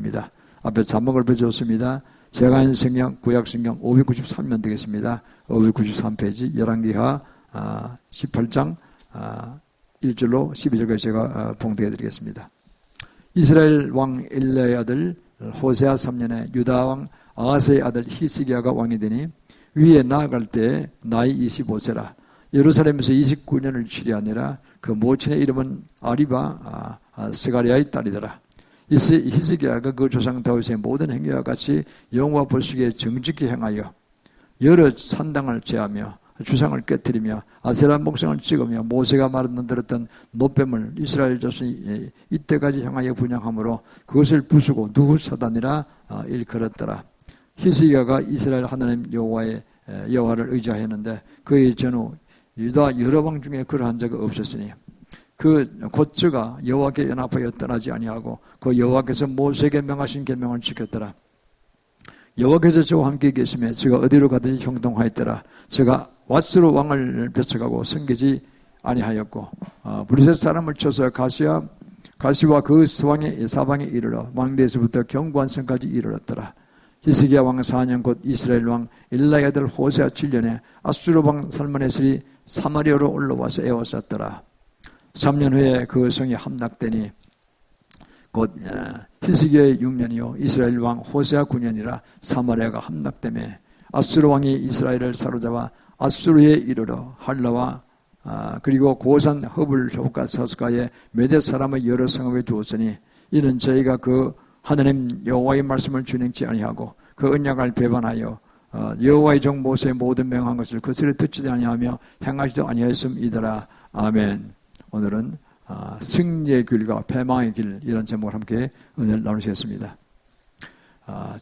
합니다. 앞에 자막을 펴줬습니다. 제가 한 성경, 구약성경 593면 되겠습니다. 593페이지, 열왕기하 18장 1절로 12절까지 제가 봉독해 드리겠습니다. 이스라엘 왕 엘라의 아들 호세아 3년에 유다 왕 아하스의 아들 히스기야가 왕이 되니 위에 나아갈 때 나이 25세라. 예루살렘에서 29년을 치리하니라. 그 모친의 이름은 아리바 스가리아의 딸이더라. 히스기야가 그 조상 다윗의 모든 행위와 같이 여호와 보시기에 정직히 행하여 여러 산당을 제하며 주상을 깨뜨리며 아세라 목상을 찍으며 모세가 만들었던 노뱀을 이스라엘 자손이 이때까지 향하여 분양함으로 그것을 부수고 누후사단이라 일컬었더라. 히스기야가 이스라엘 하나님 여호와를 의지하였는데 그의 전후 유다 여러 왕 중에 그러한 자가 없었으니 그 곧저가 여호와께 연합하여 떠나지 아니하고 그 여호와께서 모세에게 명하신 계명을 지켰더라. 여호와께서 저와 함께 계시며 제가 어디로 가든지 형통하였더라. 제가 왓스로 왕을 벼쳐가고 섬기지 아니하였고 브리셋 사람을 쳐서 가시와 그 서왕의 사방에 이르러 왕대에서부터 견고한 성까지 이르렀더라. 히스기야 왕 4년 곧 이스라엘 왕 엘라의 아들 호세아 7년에 아수르 왕 살만에슬이 사마리아로 올라와서 에워쌌더라. 3년 후에 그 성이 함락되니 곧 히스기야의 6년이요 이스라엘 왕 호세아 9년이라 사마리아가 함락되매 아수르 왕이 이스라엘을 사로잡아 아수르에 이르러 할라와 그리고 고산 허블 효과 서스가에 메대 사람의 여러 성읍에 두었으니 이는 저희가 그 하나님 여호와의 말씀을 준행치 아니하고 그 언약을 배반하여 여호와의 종 모세의 모든 명한 것을 그스레 듣지도 아니하며 행하지도 아니하였음이더라. 아멘. 오늘은 승리의 길과 패망의 길 이런 제목을 함께 은혜를 나누시겠습니다.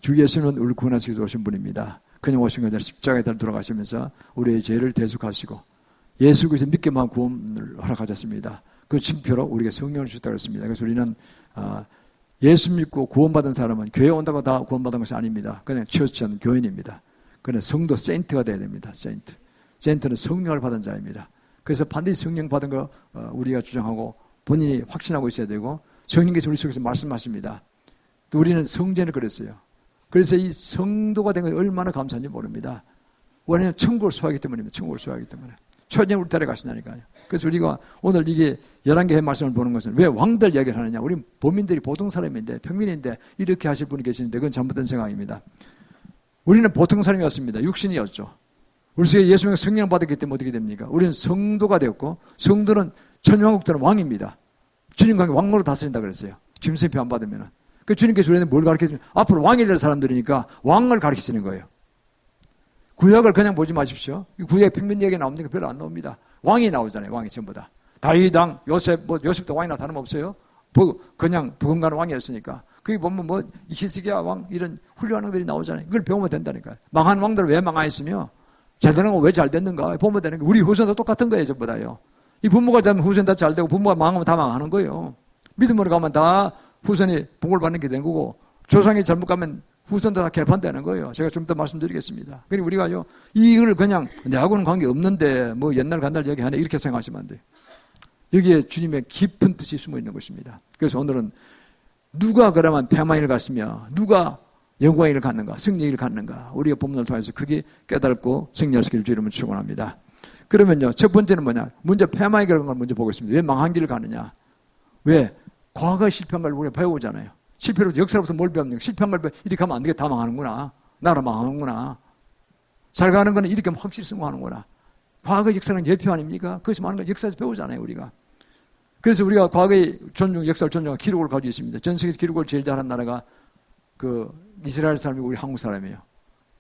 주 예수는 우리를 구원하시기 위해서 오신 분입니다. 그냥 오신 것이 아니라 십자가에 달려 돌아가시면서 우리의 죄를 대속하시고 예수 그리스도 믿게만 구원을 허락하셨습니다. 그 징표로 우리에게 성령을 주셨다고 했습니다. 그래서 우리는 예수 믿고 구원받은 사람은 교회 온다고 다 구원받은 것이 아닙니다. 그냥 처치한 교인입니다. 그냥 성도 세인트가 돼야 됩니다. 세인트는 성령을 받은 자입니다. 그래서 반드시 성령 받은 거 우리가 주장하고 본인이 확신하고 있어야 되고 성령께서 우리 속에서 말씀하십니다. 또 우리는 성전을 그랬어요. 그래서 이 성도가 된 것이 얼마나 감사한지 모릅니다. 왜냐하면 천국을 소화하기 때문입니다. 천국을 소화하기 때문에. 초년 우리 데려가신다니까요. 그래서 우리가 오늘 이게 11개의 말씀을 보는 것은 왜 왕들 이야기를 하느냐. 우리 범인들이 보통 사람인데 평민인데 이렇게 하실 분이 계시는데 그건 잘못된 생각입니다. 우리는 보통 사람이었습니다. 육신이었죠. 우리 속에 예수님의 성령을 받았기 때문에 어떻게 됩니까? 우리는 성도가 되었고 성도는 천년왕국들은 왕입니다. 주님과 함께 왕으로 다스린다 그랬어요. 짐승표 안 받으면은. 그 주님께서 우리한테 뭘 가르쳐주면 앞으로 왕이 될 사람들이니까 왕을 가르치시는 거예요. 구약을 그냥 보지 마십시오. 구약 평민 얘기 나옵니까? 별로 안 나옵니다. 왕이 나오잖아요. 왕이 전부 다. 다윗 왕, 요셉도 왕이나 다름없어요. 그냥 부흥가는 왕이었으니까. 거기 보면 히스기야 왕 이런 훌륭한 왕들이 나오잖아요. 그걸 배우면 된다니까요. 망한 왕들은 왜 망하였으며 잘 되는 건 왜 잘 됐는가 보면 되는 거예요. 우리 후손도 똑같은 거예요. 전부 다요. 이 부모가 잘하면 후손 다 잘 되고 부모가 망하면 다 망하는 거예요. 믿음으로 가면 다 후손이 복을 받는 게 되는 거고 조상이 잘못 가면 후손도 다 개판되는 거예요. 제가 좀 더 말씀드리겠습니다. 그리고 우리가요, 이걸 그냥 내하고는 관계 없는데 옛날 간날 얘기하네 이렇게 생각하시면 안 돼요. 여기에 주님의 깊은 뜻이 숨어 있는 것입니다. 그래서 오늘은 누가 그러면 패망을 갔으며 누가 영광을 갖는가, 승리를 갖는가 우리가 본문을 통해서 크게 깨달고 승리하시길 주 이름으로 축원합니다. 그러면요, 첫 번째는 뭐냐? 먼저 패망이 그런 걸 먼저 보겠습니다. 왜 망한 길을 가느냐? 왜? 과거의 실패한 걸 우리가 배우잖아요. 실패로 역사로부터 뭘 배웁니까? 실패한 걸 이렇게 하면 안 되게 다 망하는구나. 나라 망하는구나. 잘 가는 거는 이렇게 하면 확실히 성공하는구나. 과거의 역사는 예표 아닙니까? 그것이 많은 걸 역사에서 배우잖아요, 우리가. 그래서 우리가 과거의 역사를 존중하고 기록을 가지고 있습니다. 전 세계 기록을 제일 잘한 나라가 이스라엘 사람이고 우리 한국 사람이에요.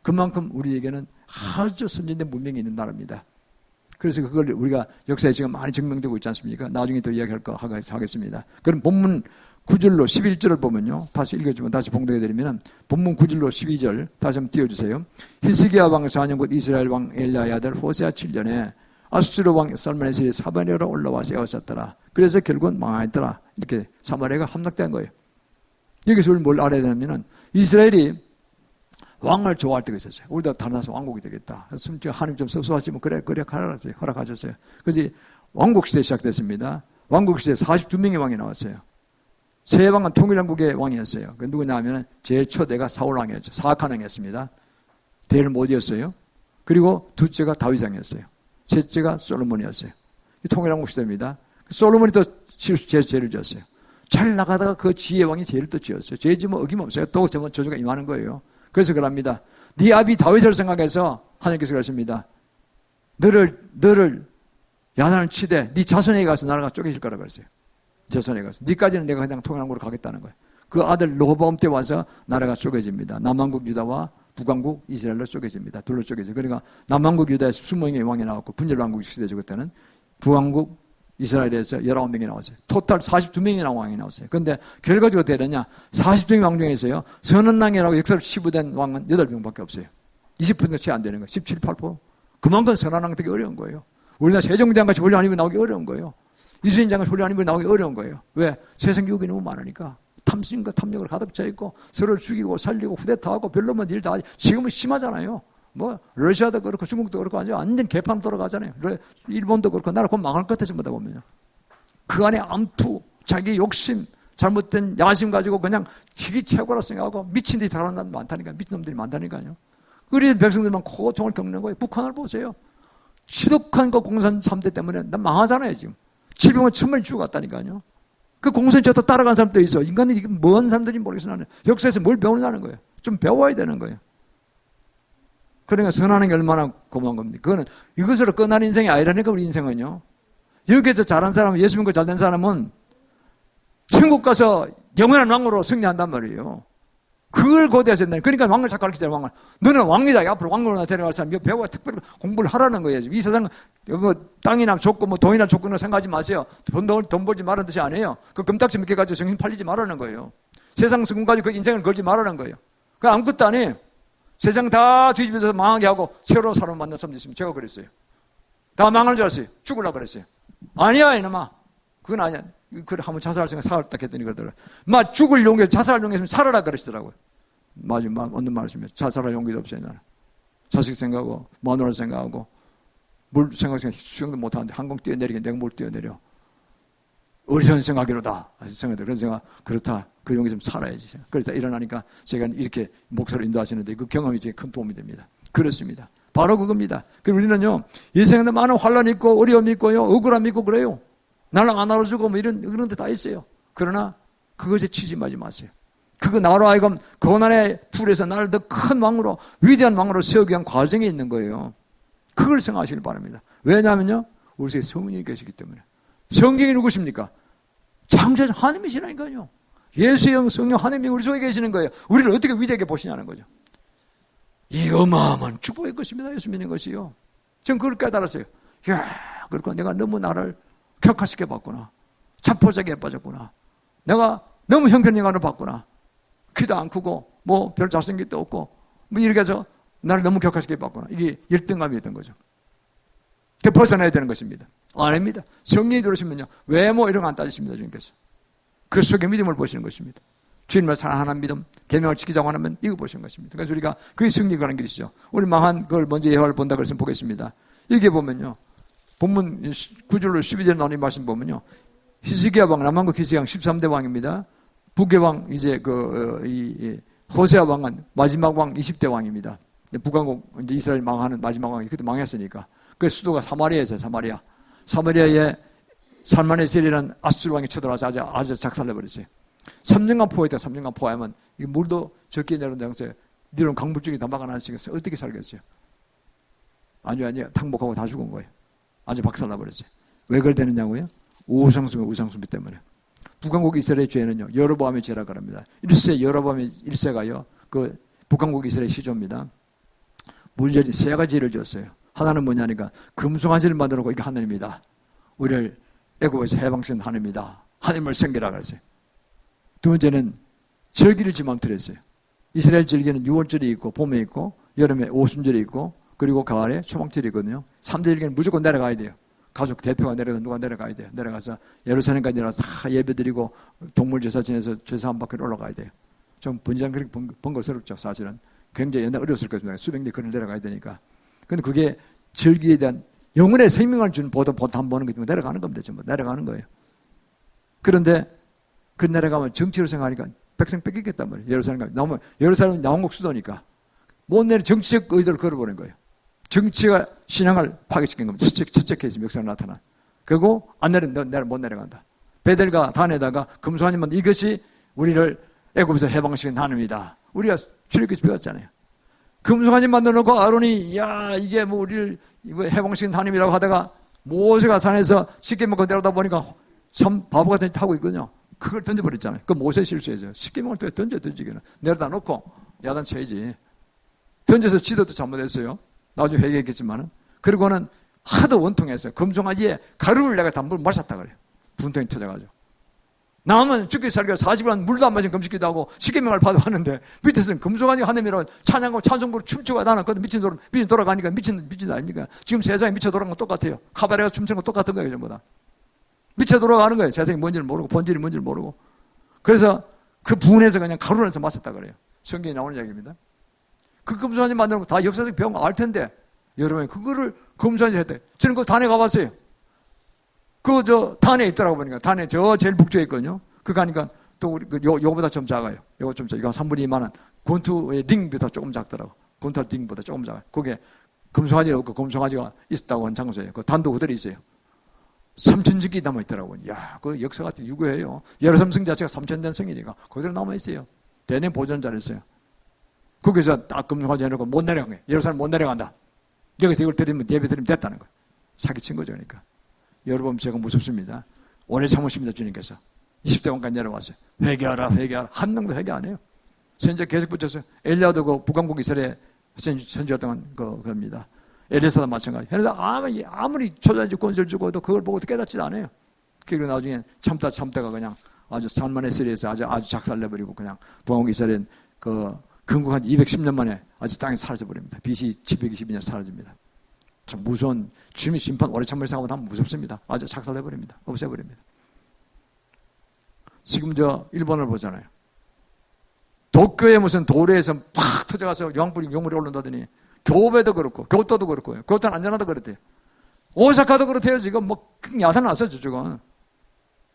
그만큼 우리에게는 아주 선진된 문명이 있는 나라입니다. 그래서 그걸 우리가 역사에 지금 많이 증명되고 있지 않습니까? 나중에 또 이야기할 거 하겠습니다. 그럼 본문 9절로 11절을 보면요. 다시 읽어주면 다시 봉독해드리면 본문 9절로 12절 다시 한번 띄워주세요. 히스기야 왕 4년 곧 이스라엘 왕 엘라의 아들 호세아 7년에 아수르 왕 살만에슬이 사마리아로 올라와서 에워쌌더라. 그래서 결국은 망하였더라. 이렇게 사마리아가 함락된 거예요. 여기서 우리 뭘 알아야 되냐면 이스라엘이 왕을 좋아할 때가 있었어요. 우리도 다른 나라 왕국이 되겠다. 하나님 좀 섭섭하시면 그래 허락하셨어요. 그래서 왕국 시대 시작됐습니다. 왕국 시대에 42명의 왕이 나왔어요. 세 왕은 통일왕국의 왕이었어요. 그 누구냐 하면 제일 초대가 사울왕이었죠. 사악한 왕이었습니다. 대를 못 이었어요. 그리고 둘째가 다윗왕이었어요. 셋째가 솔로몬이었어요. 통일왕국 시대입니다. 솔로몬이 또 죄를 지었어요. 잘 나가다가 그 지혜 왕이 죄를 또 지었어요. 죄 지면 어김없어요. 또 저주가 임하는 거예요. 그래서 그럽니다. 네 아비 다윗을 생각해서 하나님께서 그러십니다. 너를 야단을 치되 네 자손에게 가서 나라가 쪼개질 거라고 그랬어요. 자손에게 가서. 네까지는 내가 그냥 통일왕국으로 가겠다는 거예요. 그 아들 로보암 때 와서 나라가 쪼개집니다. 남왕국 유다와 북왕국 이스라엘로 쪼개집니다. 둘로 쪼개져. 그러니까 남왕국 유다에서 20명의 왕이 나왔고 분열왕국 시대죠. 그때는 북왕국 이스라엘에서 19명이 나왔어요. 토탈 42명이 나온 왕이 나왔어요. 그런데 결과적으로 어떻게 되냐? 42명 왕 중에서요. 선언왕이라고 역사로 치부된 왕은 8명밖에 없어요. 20%가 채 안 되는 거예요. 17, 8%. 그만큼 선언왕 되기 어려운 거예요. 우리나라 세종대왕같이 훌륭한 인물이 나오기 어려운 거예요. 이순신 장같이 훌륭한 인물이 나오기 어려운 거예요. 왜? 세상 유혹이 너무 많으니까. 탐심과 탐욕을 가득 차 있고 서로를 죽이고 살리고 후대타하고 별로만 일 다 하지. 지금은 심하잖아요. 뭐 러시아도 그렇고 중국도 그렇고 완전 개판 돌아가잖아요. 일본도 그렇고 나라 곧 망할 것 같아서 보다 보면요. 그 안에 암투, 자기 욕심, 잘못된 야심 가지고 그냥 지기 최고라 생각하고 미친 듯이 살아가는 사람 많다니까요. 미친 놈들이 많다니까요. 그래서 백성들만 고통을 겪는 거예요. 북한을 보세요. 지독한 그 공산 3대 때문에 난 망하잖아요. 지금 700만 1000만이 죽어갔다니까요. 그 공산 저도 따라간 사람도 있어. 인간들이 뭔 사람들인지 모르겠어. 나는 역사에서 뭘 배우느냐는 거예요. 좀 배워야 되는 거예요. 그러니까 선하는 게 얼마나 고마운 겁니까? 그거는 이것으로 끝난 인생이 아니라니까, 우리 인생은요. 여기에서 잘한 사람, 예수 믿고 잘된 사람은 천국 가서 영원한 왕으로 승리한단 말이에요. 그걸 고대해서 된다. 그러니까 왕을 자꾸 가르치잖아요, 왕을. 너는 왕이다. 앞으로 왕으로 데려갈 사람, 이거 배워야 특별히 공부를 하라는 거예요. 이 세상은 뭐 땅이나 좋고 뭐 돈이나 좋고는 생각하지 마세요. 돈 벌지 말라는 뜻이 아니에요. 그 금딱지 몇 개 가지고 정신 팔리지 말라는 거예요. 세상 성공 가지고 그 인생을 걸지 말라는 거예요. 그 아무것도 아니에요. 세상 다 뒤집어서 망하게 하고 새로운 사람 만난 사람도 있으면 제가 그랬어요. 다 망할 줄 알았어요. 죽으려고 그랬어요. 아니야, 이놈아. 그건 아니야. 그래, 한번 자살할 생각 살았다 했더니 그러더라고요. 막 죽을 용기, 자살할 용기 있으면 살아라 그러시더라고요. 맞아, 없는 말씀이에요. 자살할 용기도 없어요, 나는. 자식 생각하고, 마누라 생각하고, 뭘 수영도 못하는데 항공 뛰어내리게 내가 뭘 뛰어내려. 어리석은 생각이로다. 그래서 제가 그렇다. 그 용기 좀 살아야지. 그래서 일어나니까 제가 이렇게 목사를 인도하시는데 그 경험이 제게 큰 도움이 됩니다. 그렇습니다. 바로 그겁니다. 그리고 우리는요, 인생에 많은 환란이 있고, 어려움이 있고요, 억울함이 있고 그래요. 나를 안 알아주고 뭐 이런 데 다 있어요. 그러나 그것에 취심하지 마세요. 그거 나로 하여금 고난의 풀에서 나를 더 큰 왕으로, 위대한 왕으로 세우기 위한 과정이 있는 거예요. 그걸 생각하시길 바랍니다. 왜냐하면요, 우리 속에 성령이 계시기 때문에. 성경이 누구십니까? 창조자 하나님이시라니까요. 예수의 영, 성령, 하나님이 우리 속에 계시는 거예요. 우리를 어떻게 위대하게 보시냐는 거죠. 이 어마어마한 축복의 것입니다. 예수 믿는 것이요. 전 그걸 깨달았어요. 이야, 그러니까 내가 너무 나를 격화시켜 봤구나. 자포자기에 빠졌구나. 내가 너무 형편인간으로 봤구나. 키도 안 크고 뭐 별 잘생김도 없고 뭐 이렇게 해서 나를 너무 격화시켜 봤구나. 이게 열등감이었던 거죠. 그 벗어나야 되는 것입니다. 아닙니다. 성령이 들어오시면요, 외모 이런 거 안 따지십니다. 주님께서 그 속에 믿음을 보시는 것입니다. 주님을 사랑하는 믿음, 계명을 지키자고 하면 이거 보시는 것입니다. 그래서 우리가 그게 승리 가는 길이시죠. 우리 망한 그걸 먼저 예화를 본다 그래서 보겠습니다. 이게 보면요, 본문 9절로 12절 나오는 말씀 보면요, 히스기야 왕, 남왕국 히스기야 왕 13대 왕입니다. 북의 왕, 이제 호세아 왕은 마지막 왕 20대 왕입니다. 북왕국, 이제 이스라엘 망하는 마지막 왕이 그때 망했으니까. 그 수도가 사마리아에서 사마리아에 살마네셀이라는 아수르 왕이 쳐들어와서 아주 작살내버렸어요. 3년간 포위했다. 3년간 포위하면 이 물도 적게 내려오면서 니는 강물 중에 다 막아놨으니까 어떻게 살겠어요? 아니요. 탕복하고 다 죽은 거예요. 아주 박살나버렸어요. 왜 그러냐고요? 우상숭배 때문에. 북왕국 이스라엘의 죄는요, 여로보암의 죄라고 합니다. 여로보암의 1세가요, 그 북왕국 이스라엘 시조입니다. 문제는 세 가지를 지었어요. 하나는 뭐냐니까, 금송아지를 만들어 놓고 이게 하나님이다. 우리를 애굽에서 해방시킨 하나님이다. 하나님을 섬기라 그랬어요. 두 번째는 절기를 지맘대로했어요. 이스라엘 절기는 6월절이 있고, 봄에 있고, 여름에 오순절이 있고, 그리고 가을에 초막절이 있거든요. 3대 절기는 무조건 내려가야 돼요. 가족 대표가 내려가서 누가 내려가야 돼요. 내려가서 예루살렘까지 내려가서 다 예배드리고 동물제사 지내서 제사 한 바퀴 올라가야 돼요. 좀 분장 그렇게 번거롭죠. 사실은 굉장히 옛날 어려웠을 것입니다. 수백 리 거리를 내려가야 되니까. 근데 그게 절기에 대한 영혼의 생명을 주는 보다 한 보는 게 내려가는 겁니다. 전부 내려가는 거예요. 그런데 그 나라 가면 정치로 생각하니까 백성 뺏기겠단 말이에요. 예루살렘 가면. 예루살렘은 남왕국 수도니까. 못 내는 정치적 의도를 걸어버린 거예요. 정치가 신앙을 파괴시킨 겁니다. 첫째 케이스 역사가 나타난. 그리고 안 못 내려간다. 베델과 단에다가 금송아지만 이것이 우리를 애굽에서 해방시킨 하나님이다. 우리가 출애굽에서 배웠잖아요. 금송아지 만들어놓고 아론이 야 이게 뭐 우리를 해방시킨 하나님이라고 하다가 모세가 산에서 쉽게 먹고 내려다 보니까 참 바보 같은 짓 하고 있거든요. 그걸 던져버렸잖아요. 그 모세 실수해서 쉽게 먹을 때 던지기는 내려다 놓고 야단 쳐야지. 던져서 지도도 잘못했어요. 나중에 회개했겠지만은. 그리고는 하도 원통했어요. 금송아지에 가루를 내가 담불 마셨다 그래요. 분통이 터져가지고. 남은 죽기 살기가 40일 물도 안 마신 금식기도 하고 십계명을 봐도 하는데 밑에서는 금송아지 하나님이라고 찬양하고 찬송부로 춤추고 나는 그것도 미친 돌아가니까 미친 아닙니까? 지금 세상에 미쳐 돌아가는 건 똑같아요. 카바레가 춤추는 건 똑같은 거예요. 전부 다. 미쳐 돌아가는 거예요. 세상이 뭔지를 모르고 본질이 뭔지를 모르고. 그래서 그 분해서 그냥 가루를 해서 마셨다 그래요. 성경에 나오는 이야기입니다. 그 금송아지 만드는 거 다 역사적 배운 거 알 텐데 여러분이 그거를 금송아지 했대. 저는 그 단에 가봤어요. 단에 있더라고 보니까. 단에 저 제일 북쪽에 있거든요. 그 가니까 또 우리, 요거보다 좀 작아요. 요거 좀 작아요. 이거 3분의 2만한 권투의 링보다 조금 작더라고. 권투 링보다 조금 작아요. 거기에 금송아지가 없고 금송아지가 있었다고 한 장소예요. 그 단도 그대로 있어요. 3000지기 남아있더라고요. 야, 그 역사 같은 유구해요. 예루살렘 성 자체가 3000년 성이니까 그대로 남아있어요. 대내 보존 잘했어요. 거기서 딱 금송아지 해놓고 못 내려간 거예요. 예루살렘 못 내려간다. 여기서 이걸 드리면 예배 드리면 됐다는 거예요. 사기친 거죠. 그러니까. 여러분 제가 무섭습니다. 오래 참으십니다. 주님께서. 20대원까지 내려왔어요. 회개하라. 한 명도 회개 안 해요. 선제 계속 붙였어요. 엘리야도 그 북왕국 이스라엘 선지였던 겁니다. 엘리사도 마찬가지. 그런데 아무리 초자지 권세를 주고도 그걸 보고 깨닫지도 않아요. 그리고 나중에 참다가 그냥 아주 살만했으리에서 아주 작살내버리고 그냥 북왕국 이스라엘 건국한 210년 만에 아주 땅에 사라져버립니다. BC 722년 사라집니다. 참 무서운 주님의 심판 오래 참을 생각하면 무섭습니다. 아주 작살내버립니다. 없애버립니다. 지금 일본을 보잖아요. 도쿄에 무슨 도래에서 팍 터져가서 용물이 올라온다더니 교배도 그렇고 교토도 그렇고요. 교토는 안전하다 그랬대요. 오사카도 그렇대요. 지금 야단 났어요. 저쪽은.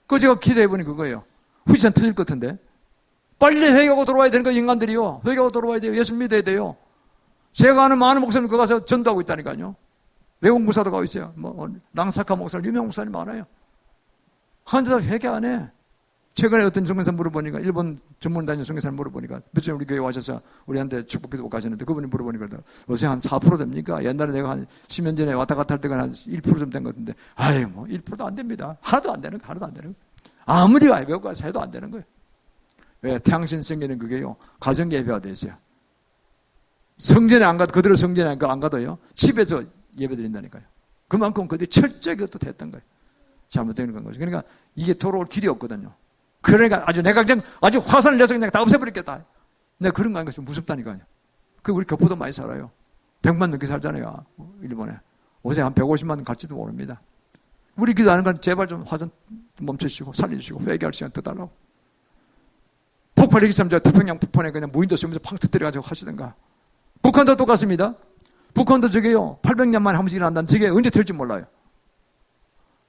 그거 제가 기대해보니 그거예요. 후지산 터질 것 같은데. 빨리 회개하고 돌아와야 되는 거 인간들이요. 회개하고 돌아와야 돼요. 예수 믿어야 돼요. 제가 아는 많은 목사님 거기 가서 전도하고 있다니까요. 외국 무사도 가고 있어요. 랑사카 목사님, 유명 목사님 많아요. 한자도 회개 안 해. 최근에 어떤 선교사 물어보니까, 일본 전문 다니는 선교사를 물어보니까, 몇 전에 우리 교회 와셔서 우리한테 축복기도 가셨는데, 그분이 물어보니까, 요새 한 4% 됩니까? 옛날에 내가 한 10년 전에 왔다 갔다 할 때가 한 1%좀 된 것 같은데, 1%도 안 됩니다. 하나도 안 되는 거예요. 아무리 외국 가서 해도 안 되는 거예요. 왜? 태양신 성경에는 그게요, 가정 예배가 돼 있어요. 성전에 안 가도, 그대로 성전에 안 가도요, 집에서 예배 드린다니까요. 그만큼 그들이 철저히 그것도 됐던 거예요. 잘못된 거죠. 그러니까 이게 돌아올 길이 없거든요. 그러니까 아주 내각정, 아주 화산을 내서 그냥 다 없애버리겠다. 내가 그런 거 하는 것이 무섭다니까요. 우리 교포도 많이 살아요. 100만 넘게 살잖아요. 일본에. 요새 한 150만 갈지도 모릅니다. 우리 기도하는 건 제발 좀 화산 멈춰주시고 살려주시고 회개할 시간 더 달라고. 폭발이 있으면 태평양 폭발에 그냥 무인도 쓰면서 팡 터뜨려가지고 하시든가. 북한도 똑같습니다. 북한도 저게요, 800년 만에 한 번씩 일어난다는 저게 언제 될지 몰라요.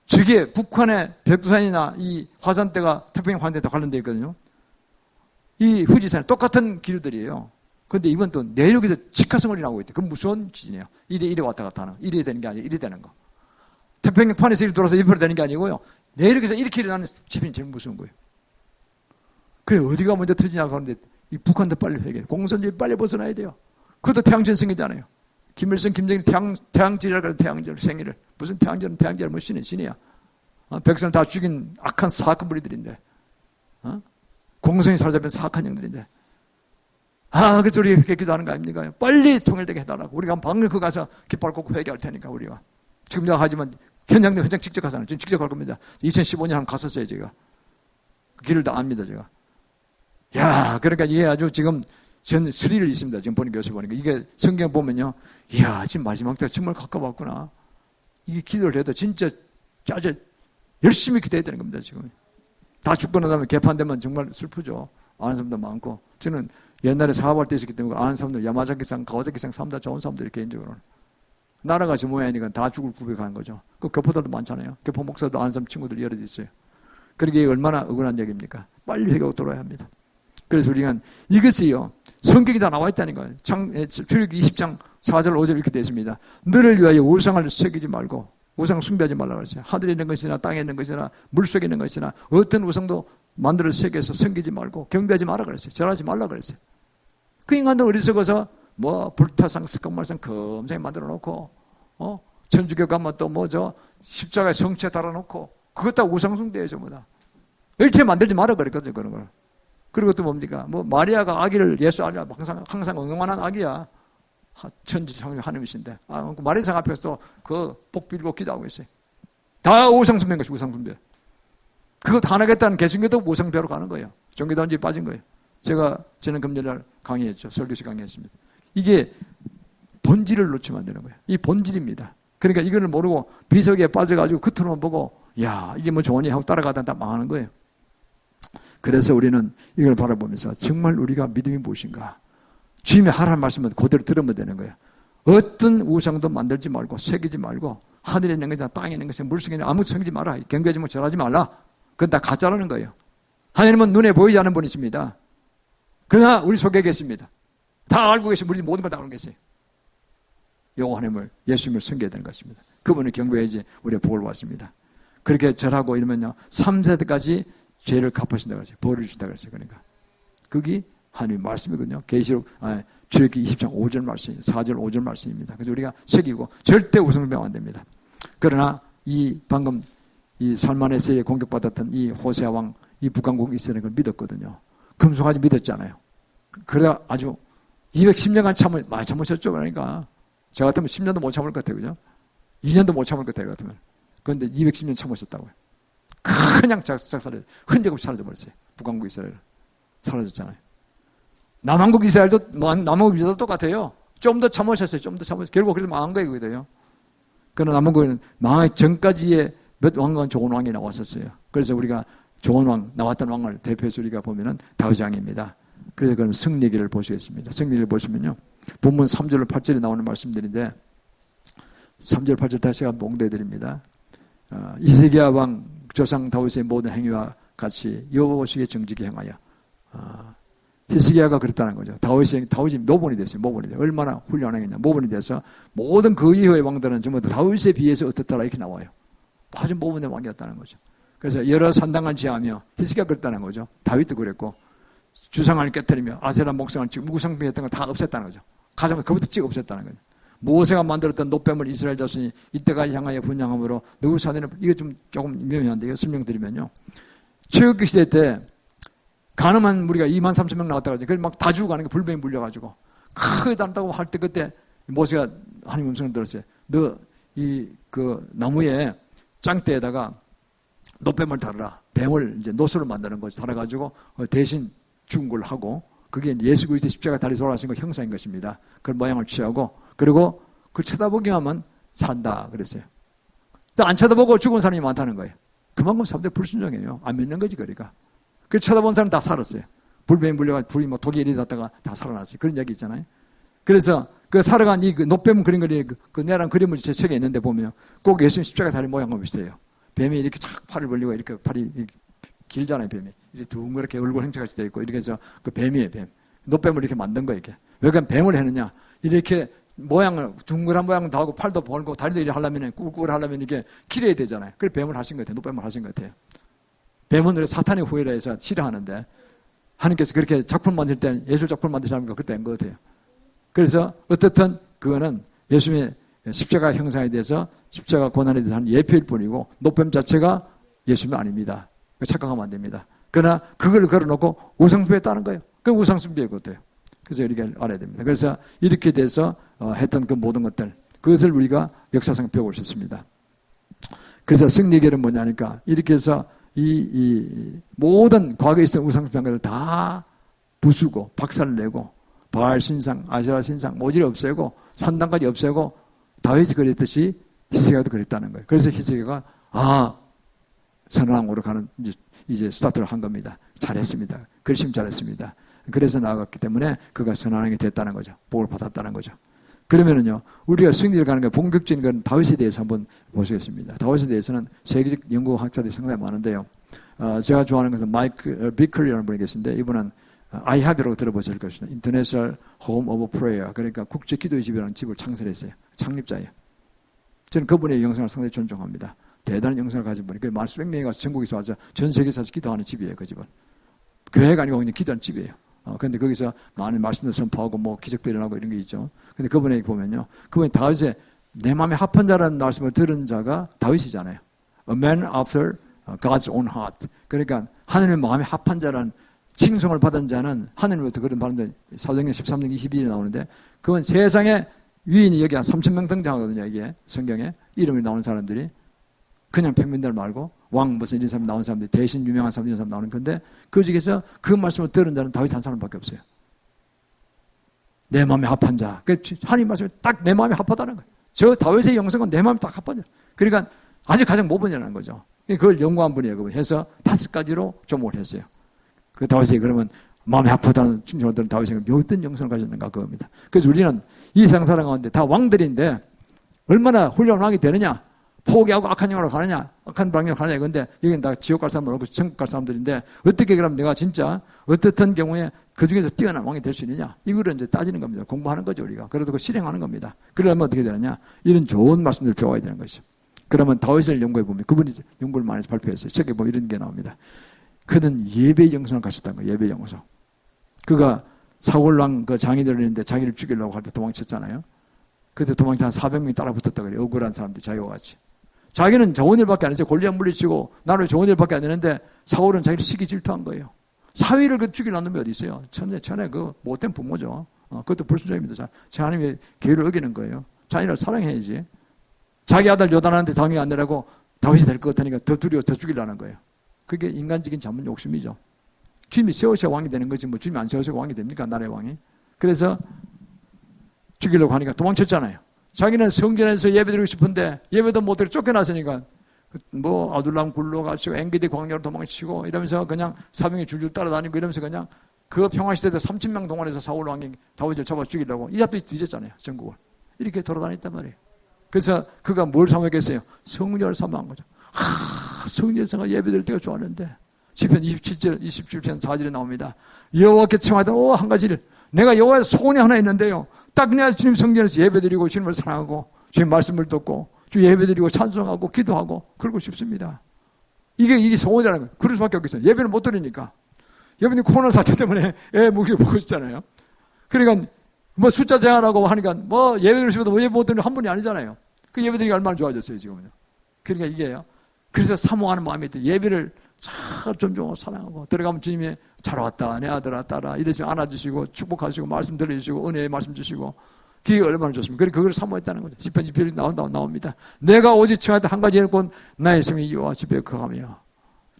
저게 북한의 백두산이나 이 화산대가 태평양 화산대와 관련되어 있거든요. 이 후지산 똑같은 기류들이에요. 그런데 이번 또 내륙에서 직화성을 나오고 있대. 그건 무서운 지진이에요. 이래 왔다 갔다 하는. 이래 되는 게 아니에요. 이래 되는 거. 태평양 판에서 이렇게 돌아서 이렇게 되는 게 아니고요. 내륙에서 이렇게 일어나는 재편이 제일 무서운 거예요. 그래, 어디가 먼저 터지냐 하는데 이 북한도 빨리 회개. 공산주의 빨리 벗어나야 돼요. 그것도 태양전생이잖아요. 김일성, 김정일 태양절이라고 하는 태양절 생일을. 무슨 태양절은 뭐 신이야. 백성을 다 죽인 악한 사악한 무리들인데. 공성이 사로잡힌 사악한 영들인데. 그래서 우리 이렇게 기도하는 거 아닙니까? 빨리 통일되게 해달라고. 우리가 방금 그 가서 깃발 꽂고 회개할 테니까, 우리가. 지금 내가 하지만, 현장도 회장 직접 가잖아요. 지금 직접 갈 겁니다. 2015년 한번 갔었어요, 제가. 그 길을 다 압니다, 제가. 그러니까 이게 아주 지금 전 스릴이 있습니다. 지금 보니까, 요새 보니까. 이게 성경 보면요. 지금 마지막 때가 정말 가까웠구나. 이게 기도를 해도 진짜 아주 열심히 기도해야 되는 겁니다, 지금. 다 죽고 나면 개판되면 정말 슬프죠. 아는 사람도 많고. 저는 옛날에 사업할 때 있었기 때문에 아는 사람들, 야마자키상, 가와사키상, 사람 다 좋은 사람들이 개인적으로는. 나라가 저 모양이니까 다 죽을 구백하는 거죠. 그 교포들도 많잖아요. 교포 목사도 아는 사람 친구들이 여러 있어요. 그러게 얼마나 억울한 얘기입니까? 빨리 회개하고 돌아야 합니다. 그래서 우리가 이것이요, 성경이 다 나와 있다는 거예요. 출애굽기 20장 4절 5절 이렇게 되어 있습니다. 너를 위하여 우상을 새기지 말고 우상 숭배하지 말라고 했어요. 하늘에 있는 것이나 땅에 있는 것이나 물속에 있는 것이나 어떤 우상도 만들어 새겨서 섬기지 말고 경배하지 말라 그랬어요. 절하지 말라 그랬어요. 그 인간도 어리석어서 뭐 불타상 스కం말상 검상에 만들어 놓고 천주교 가면 또 뭐죠 십자가에 성체 달아놓고 그것 다 우상 숭배예요. 전부 다 일체 만들지 말라 그랬거든요. 그런 걸. 그리고 또 뭡니까? 뭐 마리아가 아기를 예수 아니라 항상 응원한 아기야. 천지 창조 하나님이신데 마리아상 앞에서 그 복 빌고 기도하고 있어요. 다 우상 숭배인 것이 우상 숭배. 그거 다 하겠다는 개신교도 우상 배로 가는 거예요. 종교단지에 빠진 거예요. 제가 지난 금요일 강의했죠. 설교시 강의했습니다. 이게 본질을 놓치면 안 되는 거예요. 이 본질입니다. 그러니까 이거를 모르고 비석에 빠져가지고 겉으로만 보고 야 이게 뭐 좋으니 하고 따라가다 다 망하는 거예요. 그래서 우리는 이걸 바라보면서 정말 우리가 믿음이 무엇인가? 주님의 하라는 말씀은 그대로 들으면 되는 거예요. 어떤 우상도 만들지 말고 새기지 말고 하늘에 있는 것이나 땅에 있는 것이나 물속에 있는 아무것도 섬기지 마라. 경배하지 말고 절하지 말라. 그건 다 가짜라는 거예요. 하나님은 눈에 보이지 않는 분이십니다. 그러나 우리 속에 계십니다. 다 알고 계시면 우리 모든 걸 다 알고 계세요. 여호와 하나님을 예수님을 섬겨야 되는 것입니다. 그분을 경배해야지 우리가 복을 받습니다. 그렇게 절하고 이러면요 3세대까지 죄를 갚으신다고 그랬어요. 벌을 주신다고 그랬어요. 그러니까 그게 하나님의 말씀이거든요. 계시록 출애굽기 20장 5절 말씀, 4절 5절 말씀입니다. 그래서 우리가 새기고 절대 우상숭배하면 안 됩니다. 그러나 이 방금 이 살만에서의 공격받았던 이 호세아 왕, 이 북왕국 이스라엘을 믿었거든요. 금송아지 믿었잖아요. 그러다 아주 210년간 많이 참으셨죠. 그러니까 저 같으면 10년도 못 참을 것 같아요. 그죠? 2년도 못 참을 것 같아요. 같으면. 그런데 210년 참으셨다고요. 그냥 작살을 흔적 없이 사라져버렸어요. 북왕국 이스라엘 사라졌잖아요. 남왕국 이스라엘도 남왕국 이스라엘도 똑같아요. 좀 더 참으셨어요. 좀 더 참으셨어요. 결국 그래서 망한 거예요. 그거요. 그러나 남왕국은 망하기 전까지의 몇 왕과 좋은 왕이 나왔었어요. 그래서 우리가 좋은 왕, 나왔던 왕을 대표해서 우리가 보면은 다윗 왕입니다. 그래서 그럼 승리기를 보시겠습니다. 승리기를 보시면요. 본문 3절 8절에 나오는 말씀들인데 3절 8절 다시 한번 봉독해드립니다. 이세기야 왕 조상 다윗의 모든 행위와 같이 여호와께 정직히 행하여 히스기야가 그랬다는 거죠. 다윗이 모본이 됐어요. 모본이 돼요. 얼마나 훌륭하겠냐. 모본이 돼서 모든 그 이후의 왕들은 전부 다윗에 비해서 어떻더라 이렇게 나와요. 아주 모본의 왕이었다는 거죠. 그래서 여러 산당을 지하며 히스기야가 그랬다는 거죠. 다윗도 그랬고 주상을 깨뜨리며 아세라 목상을 찍고 우상숭배했던 거 다 없앴다는 거죠. 가자마자 그부터 찍어 없앴다는 거죠. 모세가 만들었던 노뱀을 이스라엘 자손이 이때까지 향하여 분양함으로 누구 사내는 이거 조금 미묘한데 이거 설명드리면요. 출애굽기 시대 때 가늠한 무리가 23,000명 나왔다 그러죠. 그걸 막 다 죽어가는 게 불뱀이 물려가지고 크다고 할 때 그때 모세가 하나님 음성을 들었어요. 너 그 나무에 짱대에다가 노뱀을 달아라. 뱀을 이제 노수로 만드는 거지. 달아가지고 대신 죽은 걸 하고 그게 예수 그리스도의 십자가 달리 돌아가신 거 형상인 것입니다. 그 모양을 취하고 그리고 그 쳐다보기만 하면 산다 그랬어요. 또 안 쳐다보고 죽은 사람이 많다는 거예요. 그만큼 사람들이 불순종해요. 안 믿는 거지 그러니까. 그 쳐다본 사람 다 살았어요. 불뱀이 물려가지고 불이 뭐 독이 일어났다가 다 살아났어요. 그런 얘기 있잖아요. 그래서 그 살아간 이 노뱀 그린 거리 그 내란 그림을 제 책에 있는데 보면 꼭 예수님 십자가 다리 모양과 비슷해요. 뱀이 이렇게 착 팔을 벌리고 이렇게 팔이 이렇게 길잖아요. 뱀이 이렇게 둥그렇게 얼굴 행체같이 되어 있고 이렇게 해서 그 뱀이에요. 뱀. 노뱀을 이렇게 만든 거예요. 이렇게. 왜 그냥 뱀을 했느냐? 이렇게 모양을 둥그란 모양도 하고 팔도 벌고 다리도 이렇게 하려면 꿀꿀 하려면 이렇게 길어야 되잖아요. 그래서 뱀을 하신 것 같아요. 노뱀을 하신 것 같아요. 뱀은 우리 사탄의 후예라 해서 싫어하는데 하나님께서 그렇게 작품 만들 때는 예술 작품 만드시니까 그때 한 것 같아요. 그래서 어떻든 그거는 예수님의 십자가 형상에 대해서 십자가 고난에 대해서 하는 예표일 뿐이고 노뱀 자체가 예수님이 아닙니다. 착각하면 안 됩니다. 그러나 그걸 걸어놓고 우상숭배했다는 거예요. 그 우상숭배의 것도요. 그래서 이렇게 알아야 됩니다. 그래서 이렇게 돼서 했던 그 모든 것들 그것을 우리가 역사상 배우고 있습니다. 그래서 승리계는 뭐냐니까 이렇게 해서 이 모든 과거에 있었던 우상숭배한 것을 다 부수고 박살내고 바알 신상, 아세라 신상 모조리 없애고 산당까지 없애고 다윗이 그랬듯이 히스기야도 그랬다는 거예요. 그래서 히스기야가 선왕으로 가는 이제 스타트를 한 겁니다. 잘했습니다. 그러시면 잘했습니다. 그래서 나아갔기 때문에 그가 선왕이 됐다는 거죠. 복을 받았다는 거죠. 그러면은요, 우리가 승리를 가는 게 본격적인 건 다윗에 대해서 한번 보시겠습니다. 다윗에 대해서는 세계적 연구학자들이 상당히 많은데요. 제가 좋아하는 것은 마이크 비클리라는 분이 계신데, 이분은 IHOP이라고 들어보실 것입니다. International Home of Prayer. 그러니까 국제 기도의 집이라는 집을 창설했어요. 창립자예요. 저는 그분의 영성을 상당히 존중합니다. 대단한 영성을 가진 분이. 만 수백 명이 가서 전국에서 와서 전 세계에서 기도하는 집이에요. 그 집은. 교회가 아니고 그냥 기도하는 집이에요. 근데 거기서 많은 말씀도 선포하고 뭐 기적도 일어나고 이런 게 있죠. 근데 그분에게 보면요. 그분이 다윗의 내 마음에 합한 자라는 말씀을 들은 자가 다윗이잖아요. A man after God's own heart. 그러니까 하나님의 마음에 합한 자라는 칭송을 받은 자는 하나님으로부터 그런 받은 자, 사도행전 13장 22절에 나오는데, 그건 세상에 위인이 여기 한 3,000명 등장하거든요. 이게 성경에 이름이 나오는 사람들이 그냥 평민들 말고 왕 무슨 이런 사람 나온 사람들이 대신 유명한 사람 이런 사람 나오는 건데, 그 중에서 그 말씀을 들은 자는 다윗 한 사람밖에 없어요. 내 마음에 합한 자. 하나님 말씀이 딱 내 마음에 합하다는 거예요. 저 다윗의 영성은 내 마음에 딱 합한 자. 그러니까 아주 가장 모범이라는 거죠. 그걸 연구한 분이에요. 그분 해서 5가지로 조목을 했어요. 그 다윗이 그러면 마음에 합하다는 칭찬을 들은 다윗이 어떤 영성을 가졌는가 그겁니다. 그래서 우리는 이 세상 사람 가운데 다 왕들인데 얼마나 훌륭한 왕이 되느냐, 포기하고 악한 영으로 가느냐, 악한 방향으로 가느냐, 이건데 여기는 다 지옥 갈 사람들 없고 천국 갈 사람들인데 어떻게 그럼 내가 진짜 어떻든 경우에 그 중에서 뛰어난 왕이 될 수 있느냐, 이거를 이제 따지는 겁니다. 공부하는 거죠 우리가. 그래도 그 실행하는 겁니다. 그러면 어떻게 되느냐, 이런 좋은 말씀들을 배워야 되는 것이죠. 그러면 다윗을 연구해 보면 그분이 연구를 많이 발표했어요. 책에 보면 이런 게 나옵니다. 그는 예배 영성을 가졌다는 거예요. 예배 영성. 그가 사울왕 그 장인들을 했는데 자기를 죽이려고 할 때 도망쳤잖아요. 그때 도망쳐 한 400명이 따라 붙었다 그래요. 억울한 사람들 자기와 같이. 자기는 좋은 일밖에 안 했어요. 골리앗 물리치고 나를 좋은 일밖에 안 했는데 사울은 자기를 시기 질투한 거예요. 사위를 그 죽이려는 놈이 어디 있어요. 천에 그 못된 부모죠. 그것도 불순종입니다. 자, 하나님의 계율을 어기는 거예요. 자기를 사랑해야지. 자기 아들 요단한테 당이 안 내라고 다윗이 될 것 같으니까 더 두려워 더 죽이려는 거예요. 그게 인간적인 자문 욕심이죠. 주님이 세우셔야 왕이 되는 거지 뭐 주님이 안 세우셔야 왕이 됩니까? 나라의 왕이. 그래서 죽이려고 하니까 도망쳤잖아요. 자기는 성전에서 예배드리고 싶은데 예배도 못드리고 쫓겨났으니까 뭐 아둘람 굴러가시고 엥게디 광야로 도망치고 이러면서 그냥 사병이 줄줄 따라다니고 이러면서 그냥 그 평화시대에 3,000명 동원해서 사울 왕이 다윗을 잡아 죽이려고 이 앞에 뒤졌잖아요. 전국을. 이렇게 돌아다녔단 말이에요. 그래서 그가 뭘 사모했겠어요? 성전을 사모한 거죠. 성전에서 예배드릴 때가 좋았는데 시편 27편 4절에 나옵니다. 여호와께 청하던 한 가지를 내가 여호와의 소원이 하나 있는데요. 딱 그냥 주님 성전에서 예배드리고 주님을 사랑하고 주님 말씀을 듣고 주님 예배드리고 찬송하고 기도하고 그러고 싶습니다. 이게 소원이라는 거예요. 그럴 수밖에 없겠어요. 예배를 못 드리니까. 여러분이 코로나 사태 때문에 애 무기를 보고 있잖아요. 그러니까 뭐 숫자 제한하고 하니까 뭐 예배드리고 싶어도 예배 못 드리는 한 분이 아니잖아요. 그 예배드리기가 얼마나 좋아졌어요 지금은요. 그러니까 이게요. 그래서 사모하는 마음이 있대. 예배를 잘 존중하고 사랑하고 들어가면 주님이 잘 왔다 내 아들아 딸아 이래서 안아주시고 축복하시고 말씀 들려주시고 은혜의 말씀 주시고 그게 얼마나 좋습니까? 그래서 그걸 사모했다는 거죠. 시편 28편이 나옵니다. 내가 오직 청하던 한 가지 일꾼 나의 성이 여호와 집에 거하며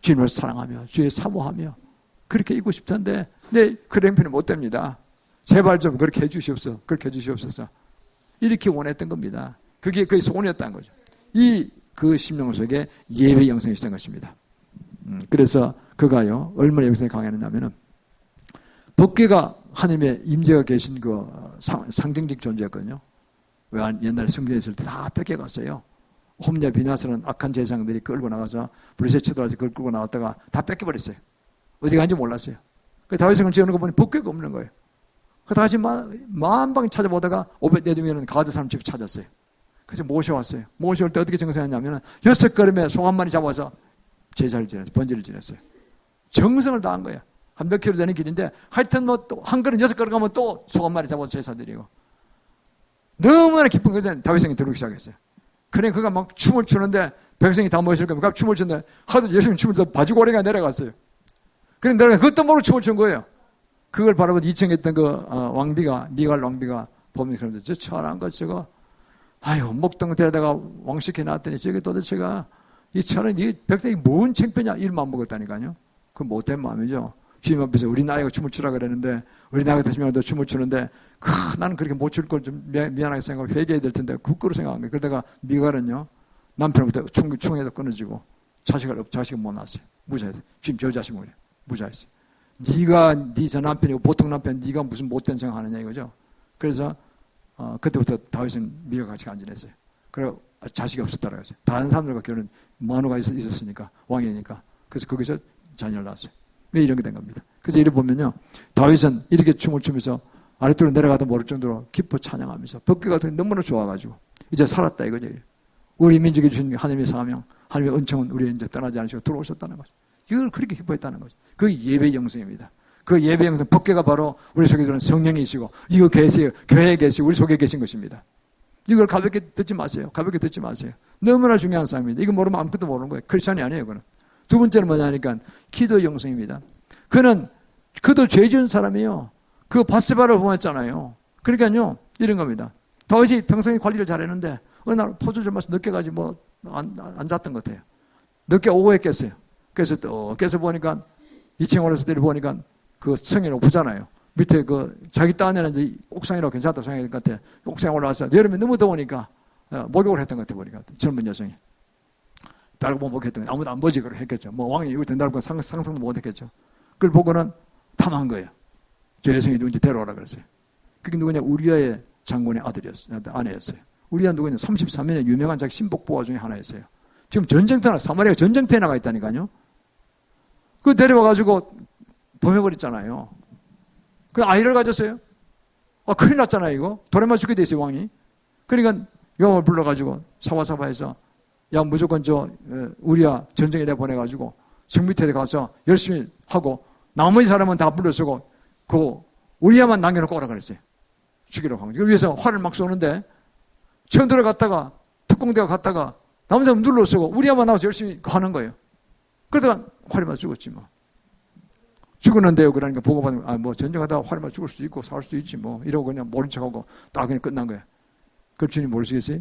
주님을 사랑하며 주의 사모하며 그렇게 있고 싶던데 내 그 형편이 못 됩니다. 제발 좀 그렇게 해주시옵소서. 그렇게 해주시옵소서. 이렇게 원했던 겁니다. 그게 그의 소원이었다는 거죠. 그 심령 속에 예배 영성이 있었던 것입니다. 그래서 그가요 얼마나 영성이 강했느냐면은 법궤가 하나님의 임재가 계신 그 상징적 존재였거든요. 왜 옛날에 성전에 있을 때 다 뺏겨갔어요. 홈냐 비나스는 악한 제사장들이 끌고 나가서 블레셋 쳐들어와서 그걸 끌고 나왔다가 다 뺏겨버렸어요. 어디 간지 몰랐어요. 그 다윗성을 지어놓은 거 보니 법궤가 없는 거예요. 그 다시 만방 찾아보다가 오벳에돔이라는 가드 사람 집에 찾았어요. 그래서 모셔왔어요. 모셔올 때 어떻게 정성했냐면 6걸음에 송 한 마리 잡아서 제사를 지냈어요. 번제를 지냈어요. 정성을 다한 거예요. 한 몇 킬로 되는 길인데 하여튼 뭐 또 한 걸음 6걸음 가면 또 송 한 마리 잡아서 제사 드리고 너무나 기쁜 거에 다윗성이 들어오기 시작했어요. 그래 그가 막 춤을 추는데 백성이 다 모였을 겁니다. 춤을 추는데 하도 열심히 춤을 춰서 바지고리가 내려갔어요. 그래 내려가 그것도 모르고 춤을 춘 거예요. 그걸 바라보고 이청했던 그 왕비가 미갈 왕비가 보면 그러는데 저 천한 것 저거 아유 목동 데려다가 왕시켜 놨더니 저게 도대체가 이 천은 이 백성이 뭔 창피냐 이런 마음 먹었다니까요. 그 못된 마음이죠. 주님 앞에서 우리 나이가 춤을 추라 그랬는데 우리 나이가 되시면 춤을 추는데 나는 그렇게 못 출 걸 좀 미안하게 생각하고 회개해야 될 텐데 부끄러워 생각한 거예요. 그러다가 미갈은요 남편부터 총에도 끊어지고 자식을 못 낳았어요. 무자했어요. 주님 저 자식 뭐래 무자했어요. 네가 네 저 남편이고 보통 남편 네가 무슨 못된 생각하느냐 이거죠. 그래서 그때부터 다윗은 미가 같이 안 지냈어요. 그리고 자식이 없었다고 했어요. 다른 사람들과 결혼, 마누가 있었으니까, 왕이니까. 그래서 거기서 자녀를 낳았어요. 왜 이런 게 된 겁니다. 그래서 이를 보면요. 다윗은 이렇게 춤을 추면서 아래쪽으로 내려가도 모를 정도로 기뻐 찬양하면서 법궤가 너무나 좋아가지고 이제 살았다 이거죠. 우리 민족에 주신 하나님의 사명, 하나님의 은총은 우리 이제 떠나지 않으시고 들어오셨다는 거죠. 이걸 그렇게 기뻐했다는 거죠. 그 예배 영성입니다. 그 예배 영성, 법궤가 바로 우리 속에 들어오는 성령이시고 이거 계세요. 교회에 계시고 우리 속에 계신 것입니다. 이걸 가볍게 듣지 마세요. 가볍게 듣지 마세요. 너무나 중요한 싸움입니다. 이거 모르면 아무것도 모르는 거예요. 크리스찬이 아니에요. 그는. 두 번째는 뭐냐니까 기도 영성입니다. 그도 죄 지은 사람이에요. 그 바세바를 범했잖아요. 그러니까요 이런 겁니다. 다윗이 평소에 관리를 잘했는데 어느 날 포도주 마셔 늦게 가지 안 잤던 것 같아요. 늦게 오고 했겠어요. 그래서 또 깨서 보니까 2층 올라서 보니까 그 성이 높잖아요. 밑에 자기 딴에는 이제 옥상이라고 괜찮다고 생각할 것 같아. 옥상에 올라와서 여름에 너무 더우니까 목욕을 했던 것 같아 보니까 젊은 여성이. 달고 목욕했던 거 아무도 안 보지 그걸 했겠죠. 왕이 이거 된다고 상상도 못 했겠죠. 그걸 보고는 탐한 거예요. 저 여성이 누군지 데려오라 그랬어요. 그게 누구냐? 우리아의 장군의 아내였어요. 우리아 누구냐? 33년의 유명한 자기 신복보화 중에 하나였어요. 지금 전쟁터나 사마리아 전쟁터에 나가 있다니까요. 그 데려와가지고 범해버렸잖아요. 그 아이를 가졌어요. 큰일 났잖아요, 이거. 돌에 맞추게 돼 있어요, 왕이. 그러니까 요압을 불러가지고 사바사바해서 야, 무조건 우리야 전쟁에 내가 보내가지고 성 밑에 가서 열심히 하고 나머지 사람은 다 불러서고 우리야만 남겨놓고 오라 그랬어요. 죽이라고 한 거죠. 위해서 활을 막 쏘는데 처음 들어갔다가 특공대가 갔다가 남은 사람 눌러서고 우리야만 나와서 열심히 하는 거예요. 그러다가 활이 맞아 죽었지 뭐. 죽었는데요. 그러니까 보고받으면 전쟁하다가 활이 맞아 죽을 수도 있고 살 수도 있지 뭐. 이러고 그냥 모른 척하고 딱 그냥 끝난 거예요. 그걸 주님 모르시겠어요?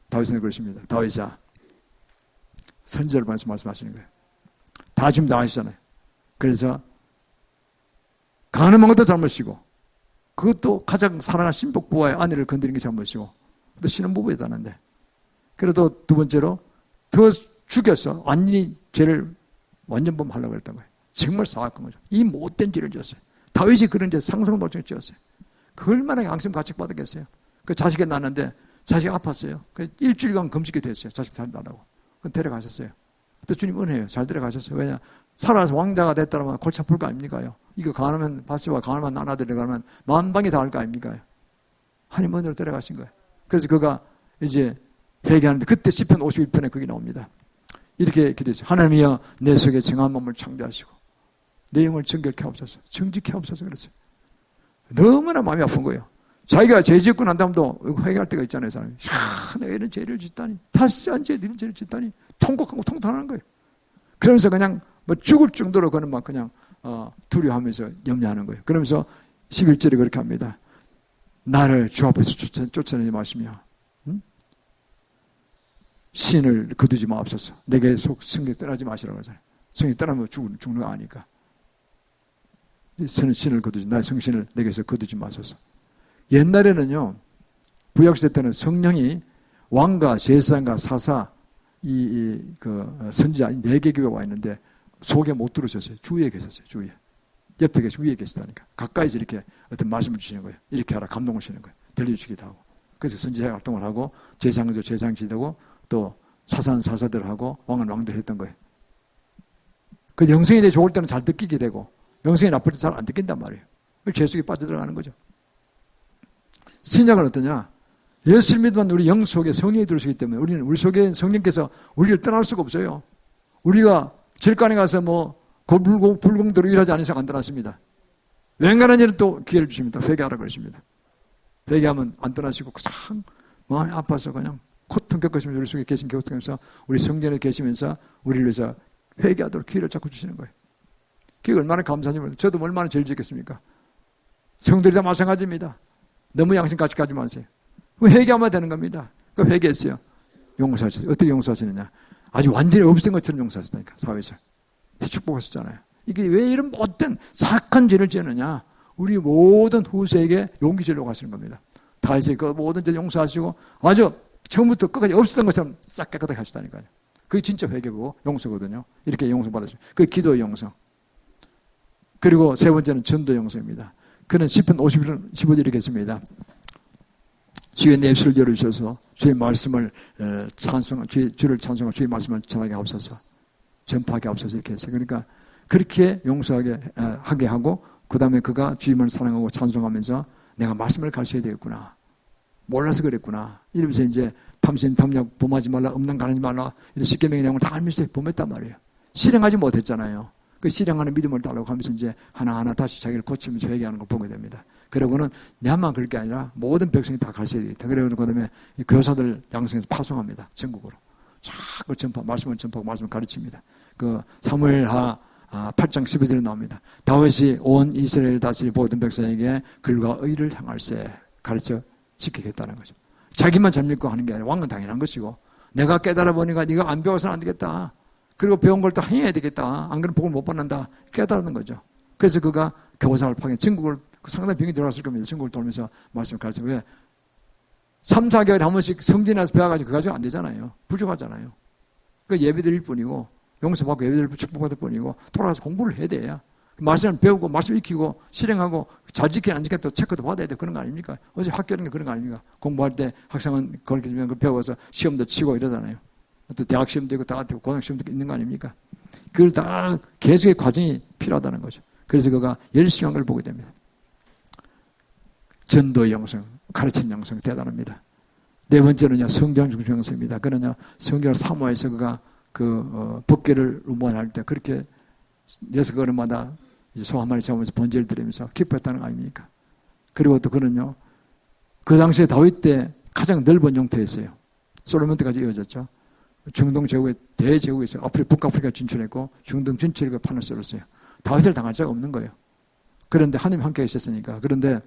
다윗은 그러십니다. 다윗아, 선지자를 말씀하시는 거예요. 다 지금 다 아시잖아요. 그래서 가늠한 것도 잘못이고 그것도 가장 사랑하는 신복부와의 아내를 건드린 게 잘못이고 또 신혼부부였다는데 그래도 두 번째로 더 죽여서 완전히 죄를 완전 범하려고 그랬던 거예요. 정말 사악한 거죠. 이 못된 죄를 지었어요. 다윗이 그런 죄 상상도 못하게 지었어요. 그 얼마나 양심 가책 받았겠어요. 그 자식이 낳았는데 자식이 아팠어요. 그 일주일간 금식이 됐어요. 자식 살다라고. 데려가셨어요. 그때 주님 은혜예요. 잘 데려가셨어요. 왜냐? 살아서 왕자가 됐다면 골치 아플 거 아닙니까요? 이거 가늠한 바세바 가늠한 아내들이 가면 만방이 닿을 거 아닙니까요? 하나님 은혜로 데려가신 거예요. 그래서 그가 이제 회개하는데 그때 시편 51편에 그게 나옵니다. 이렇게 기도했어요. 하나님이여 내 속에 정한 몸을 창조하시고 내 영을 정결케 하옵소서. 정직케 하옵소서 그랬어요. 너무나 마음이 아픈 거예요. 자기가 죄 짓고 난 다음도 회개할 때가 있잖아요. 사람이. 내가 이런 죄를 짓다니. 다시 안 죄, 이런 죄를 짓다니. 통곡하고 통탄하는 거예요. 그러면서 그냥 죽을 정도로 그는 막 그냥 두려워하면서 염려하는 거예요. 그러면서 11절에 그렇게 합니다. 나를 주 앞에서 쫓아내지 마시며 신을 거두지 마옵소서. 내게 성령 떠나지 마시라고 하잖아요. 성령 떠나면 죽는 거 아니까. 신을 거두지, 나의 성신을 내게서 거두지 마소서. 옛날에는요, 구약시대 때는 성령이 왕과 제사장과 사사, 선지자 4개 교회가 와 있는데 속에 못 들어오셨어요. 주위에 계셨어요. 주위에. 옆에 위에 계시다니까. 가까이서 이렇게 어떤 말씀을 주시는 거예요. 이렇게 하라. 감동을 주시는 거예요. 들려주시기도 하고. 그래서 선지자 활동을 하고 제사장도 제사장지되고 또 사사는 사사들하고 왕은 왕들 했던 거예요. 그 영성이 내 좋을 때는 잘 듣기게 되고 영성이 나쁠 때 잘 안 듣긴단 말이에요. 죄 속에 빠져들어가는 거죠. 신약은 어떠냐? 예수를 믿으면 우리 영 속에 성령이 들어오시기 때문에 우리는 우리 속에 성령께서 우리를 떠날 수가 없어요. 우리가 질간에 가서 불공대로 일하지 않은 이상 안 떠났습니다. 웬간한 일은 또 기회를 주십니다. 회개하라 그러십니다. 회개하면 안 떠나시고 그냥 마음이 아파서 그냥 고통 겪으시면서 우리 속에 계신 고통에서 우리 성전에 계시면서 우리를 위해서 회개하도록 기회를 자꾸 주시는 거예요. 그게 얼마나 감사한지 모르겠어요. 저도 얼마나 죄를 짓겠습니까? 성들이 다 마찬가지입니다. 너무 양심까지 가지 마세요. 회개하면 되는 겁니다. 그 회개했어요. 용서하셨어요. 어떻게 용서하시느냐? 아주 완전히 없앤 것처럼 용서하시다니까, 사회에서. 축복하셨잖아요. 이게 왜 이런 못된 사악한 죄를 지었느냐? 우리 모든 후세에게 용기 주려고 하시는 겁니다. 다윗이 그 모든 죄 용서하시고 아주 처음부터 끝까지 없었던 것처럼 싹 깨끗하게 하시다니까요. 그게 진짜 회개고 용서거든요. 이렇게 용서받으시고. 그게 기도의 용서. 그리고 세 번째는 전도의 용서입니다. 그는 시편 51편 15절에 이렇게 했습니다. 주의 내 입술을 열어주셔서 주의 말씀을 주를 찬송하고 주의 말씀을 전하게 하옵소서. 전파하게 하옵소서. 이렇게 했어요. 그러니까 그렇게 용서하게 하게 하고 그 다음에 그가 주님을 사랑하고 찬송하면서 내가 말씀을 가르쳐야 되겠구나. 몰라서 그랬구나. 이러면서 이제 탐심, 탐욕, 범하지 말라, 음란 가르지 말라, 이런 십계명의 내용을 다 알면서 범했단 말이에요. 실행하지 못했잖아요. 그 실행하는 믿음을 달라고 하면서 이제 하나하나 다시 자기를 고치면서 회개하는 걸 보게 됩니다. 그러고는 내만 그럴 게 아니라 모든 백성이 다 가르쳐야 되겠다. 그래서 그 다음에 교사들 양성해서 파송합니다. 전국으로. 자꾸 말씀을 전파하고 말씀을 가르칩니다. 그 사무엘하 8장 12절에 나옵니다. 다윗이 온 이스라엘 다스리 모든 백성에게 글과 의를 향할세 가르쳐 지키겠다는 거죠. 자기만 잘 믿고 하는 게 아니라 왕은 당연한 것이고 내가 깨달아 보니까 네가 안 배워서는 안 되겠다. 그리고 배운 걸 또 행해야 되겠다. 안 그러면 복을 못 받는다. 깨달는 거죠. 그래서 그가 교사를 파견 전국을 상당히 병이 들어갔을 겁니다. 전국을 돌면서 말씀을 가르치고 왜 3, 4개월에 한 번씩 성진에서 배워가지고 그거 가지고 안 되잖아요. 부족하잖아요. 그 예배드릴 뿐이고 용서받고 예배드릴 축복받을 뿐이고 돌아가서 공부를 해야 돼요. 말씀을 배우고 말씀 익히고 실행하고 잘 지키냐 안 지키냐 또 체크도 받아야 돼. 그런 거 아닙니까? 어제 학교라는 게 그런 거 아닙니까? 공부할 때 학생은 그렇게 되면 그 배워서 시험도 치고 이러잖아요. 또 대학 시험도 있고 대학 고등학 시험도 있는 거 아닙니까? 그걸 다 계속의 과정이 필요하다는 거죠. 그래서 그가 열심히 한 걸 보게 됩니다. 전도 영성, 가르치는 영성 대단합니다. 네 번째는요, 성경 중심 영성입니다. 그는요, 성경을 사모해서 그가 법궤를 운반할 때 그렇게 6걸음마다 소 한 마리 잡으면서 번제를 드리면서 기뻐했다는 거 아닙니까? 그리고 또 그는요, 그 당시에 다윗 때 가장 넓은 영토였어요. 솔로몬 때까지 이어졌죠. 중동 제국의 대제국에서 북아프리카 진출했고 중동 진출에 판을 썰었어요. 다윗을 당할 자가 없는 거예요. 그런데 하나님 함께 있었으니까. 그런데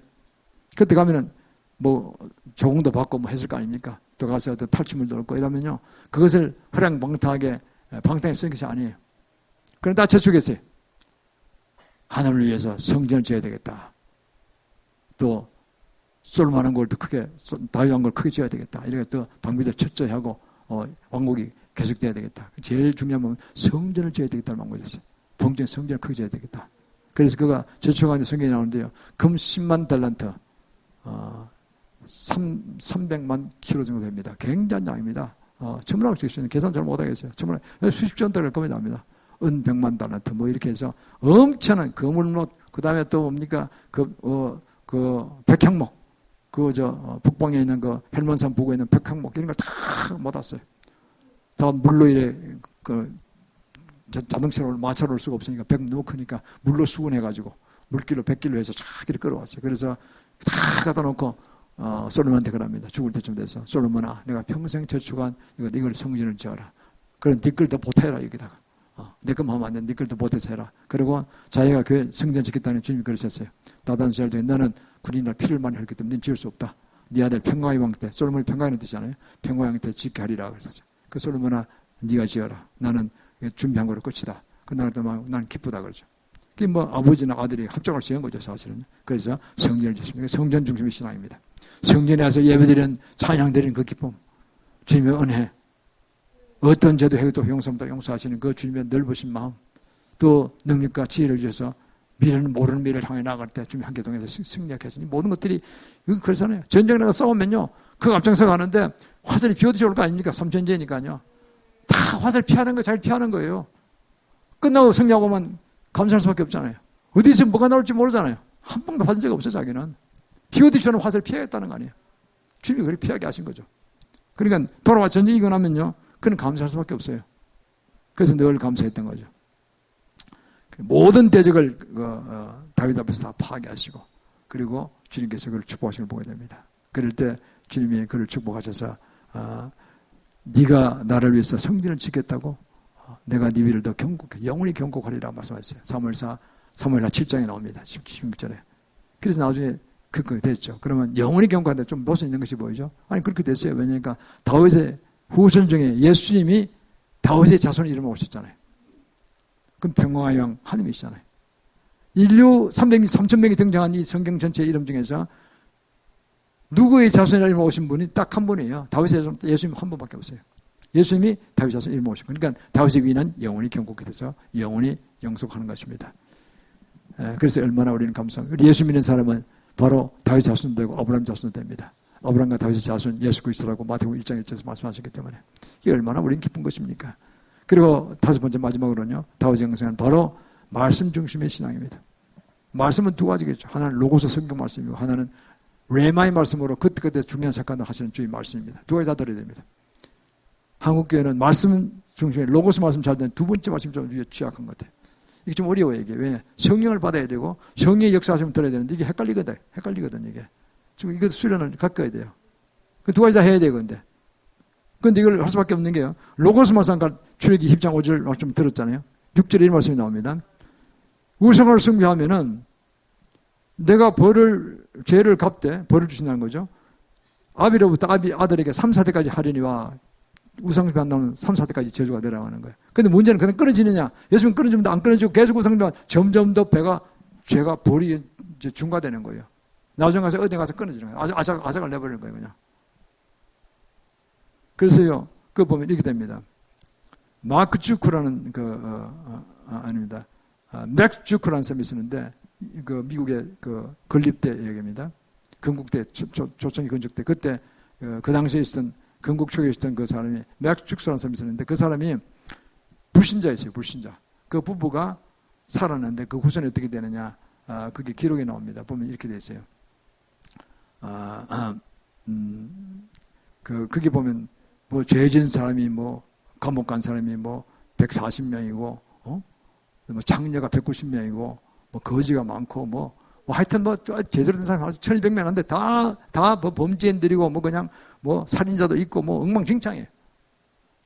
그때 가면은 뭐 조공도 받고 뭐 했을 거 아닙니까? 또 가서 또 탈취물도 얻고 이러면요. 그것을 허랑방탕하게 방탕에 쓴 것이 아니에요. 그런데 다 저축했어요. 하나님을 위해서 성전을 지어야 되겠다. 또 솔로몬한 걸 더 크게, 다윗한 걸 크게 지어야 되겠다. 이렇게 또 방비들 철저히 하고 왕국이 계속돼야 되겠다. 제일 중요한 건 성전을 지어야 되겠다는 마음이었어요. 동전 성전을 크게 지어야 되겠다. 그래서 그가 저축하는 성경이 나오는데요. 금 10만 달란트, 300만 킬로 정도 됩니다. 굉장한 양입니다. 천문학을 쓰시는 계산 잘 못하겠어요. 천문학 수십조 원대를 금이 납니다. 은 100만 달란트 뭐 이렇게 해서 엄청난 거물목, 그 다음에 또 뭡니까 백향목, 북방에 있는 헬몬산 부근에 있는 백향목 이런 걸 다 모았어요. 다 물로 이래 자동차로 마차로 올 수가 없으니까 백 너무 크니까 물로 수건해가지고 물길로 100길로 해서 쫙 이렇게 끌어왔어요. 그래서 다 갖다 놓고 솔로몬한테 그럽니다. 죽을 때쯤 돼서 솔로몬아, 내가 평생 저축한 이걸 성전을 지어라. 그런 네 글도 보태라 여기다가. 내 것만 하면 안 돼. 네 글도 보태서 해라. 그리고 자기가 교회 성전 짓겠다는 주님이 그러셨어요. 나단수열 중에 너는 군인이나 피를 많이 흘렸기 때문에 너는 지을 수 없다. 네 아들 평강의 왕 때, 솔로몬이 평강이라는 뜻이잖아요. 평강의 왕 때 짓게 하리라 그랬었죠. 그 솔로몬아, 네가 지어라. 나는 준비한 거로 끝이다. 나는 기쁘다 그러죠. 그게 뭐 아버지나 아들이 합작을 지은 거죠, 사실은. 그래서 성전을 짓습니다. 성전 중심의 신앙입니다. 성전에 와서 예배드리는 찬양드리는 그 기쁨, 주님의 은혜, 어떤 죄도 해도 용서보다 용서하시는 그 주님의 넓으신 마음, 또 능력과 지혜를 주셔서 미래는 모르는 미래를 향해 나아갈 때 주님 함께 동해서 승리하겠으니 모든 것들이 그렇잖아요. 전쟁에 나가 싸우면요, 그 앞장서 가는데 화살이 비어드시 올 거 아닙니까? 삼천제니까요. 다 화살 피하는 거 잘 피하는 거예요. 끝나고 승리하고만 감사할 수밖에 없잖아요. 어디서 뭐가 나올지 모르잖아요. 한 방도 받은 적이 없어요, 자기는. 비어드시 오는 화살을 피하겠다는 거 아니에요. 주님이 그렇게 피하게 하신 거죠. 그러니까 돌아와 전쟁이 이고 나면요, 그는 감사할 수밖에 없어요. 그래서 늘 감사했던 거죠. 모든 대적을 다윗 앞에서 다 파괴하시고, 그리고 주님께서 그를 축복하시는 걸 보게 됩니다. 그럴 때 주님이 그를 축복하셔서 네가 나를 위해서 성전을 짓겠다고 내가 네 위를 더 경고해 영원히 경고하리라 말씀하셨어요. 사무엘하 7장에 나옵니다. 16절에. 그래서 나중에 그렇게 됐죠. 그러면 영원히 경고하는데 좀 노선 있는 것이 보이죠? 아니 그렇게 됐어요. 왜냐니까 다윗의 후손 중에 예수님이 다윗의 자손 이름을 오셨잖아요. 그럼 평강의 왕 하나님이시잖아요. 인류 3,000명이 등장한 이 성경 전체 이름 중에서 누구의 자손 이름을 오신 분이 딱 한 분이에요. 다윗의 자손, 예수님 한 분밖에 없어요. 예수님이 다윗 자손 이름을 오신 거니까 다윗의 위는 영원히 경고게 돼서 영원히 영속하는 것입니다. 그래서 얼마나 우리는 감사합니다. 예수 믿는 사람은 바로 다윗 자손도 되고 아브라함 자손도 됩니다. 아브라함과 다윗의 자손 예수 그리스도라고 마태복음 1장 1절에서 말씀하셨기 때문에 이게 얼마나 우리는 기쁜 것입니까? 그리고 다섯 번째 마지막으로는요. 다윗의 영성은 바로 말씀 중심의 신앙입니다. 말씀은 두 가지겠죠. 하나는 로고스 성경 말씀이고 하나는 레마의 말씀으로 그때그때 중요한 사건을 하시는 주의 말씀입니다. 두 가지 다 들어야 됩니다. 한국교회는 말씀 중심의 로고스 말씀 잘 되는 두 번째 말씀이 좀 취약한 것 같아요. 이게 좀 어려워요. 이게 왜? 성령을 받아야 되고 성령의 역사하시면 들어야 되는데 이게 헷갈리거든 이게. 지금 이것도 수련을 갖춰야 돼요. 그 두 가지 다 해야 되는데. 그런데 이걸 할 수밖에 없는 게요. 로고스 말씀 출애기 10장 5절 말씀 들었잖아요. 6절에 이런 말씀이 나옵니다. 우상을 숭배하면은 내가 죄를 갚되 벌을 주신다는 거죠. 아비로부터 아들에게 3, 4대까지 하려니와 우상 숭배한다면 3, 4대까지 저주가 내려가는 거예요. 근데 문제는 그냥 끊어지느냐? 예수님 끊어주면 안 끊어지고 계속 우상 숭배하면 점점 더 죄가 벌이 이제 중과되는 거예요. 나중에 가서 어디 가서 끊어지는 거예요. 아작을 내버리는 거예요, 그냥. 그래서요, 그거 보면 이렇게 됩니다. 마크 주크라는 아닙니다. 맥 주크라는 사람이 있었는데, 미국의 건립대 얘기입니다. 건국대, 조청이 건축대. 그때, 그 당시에 있었던, 건국 초기에 있었던 그 사람이, 맥 주크라는 사람이 있었는데, 그 사람이 불신자였어요, 불신자. 그 부부가 살았는데, 그 후손이 어떻게 되느냐, 그게 기록에 나옵니다. 보면 이렇게 돼 있어요. 그게 보면, 뭐, 죄 지은 사람이 감옥 간 사람이 140명이고, 뭐, 장녀가 190명이고, 거지가 많고, 하여튼 제대로 된 사람이 1200명인데, 다 범죄인들이고, 살인자도 있고, 엉망진창이에요.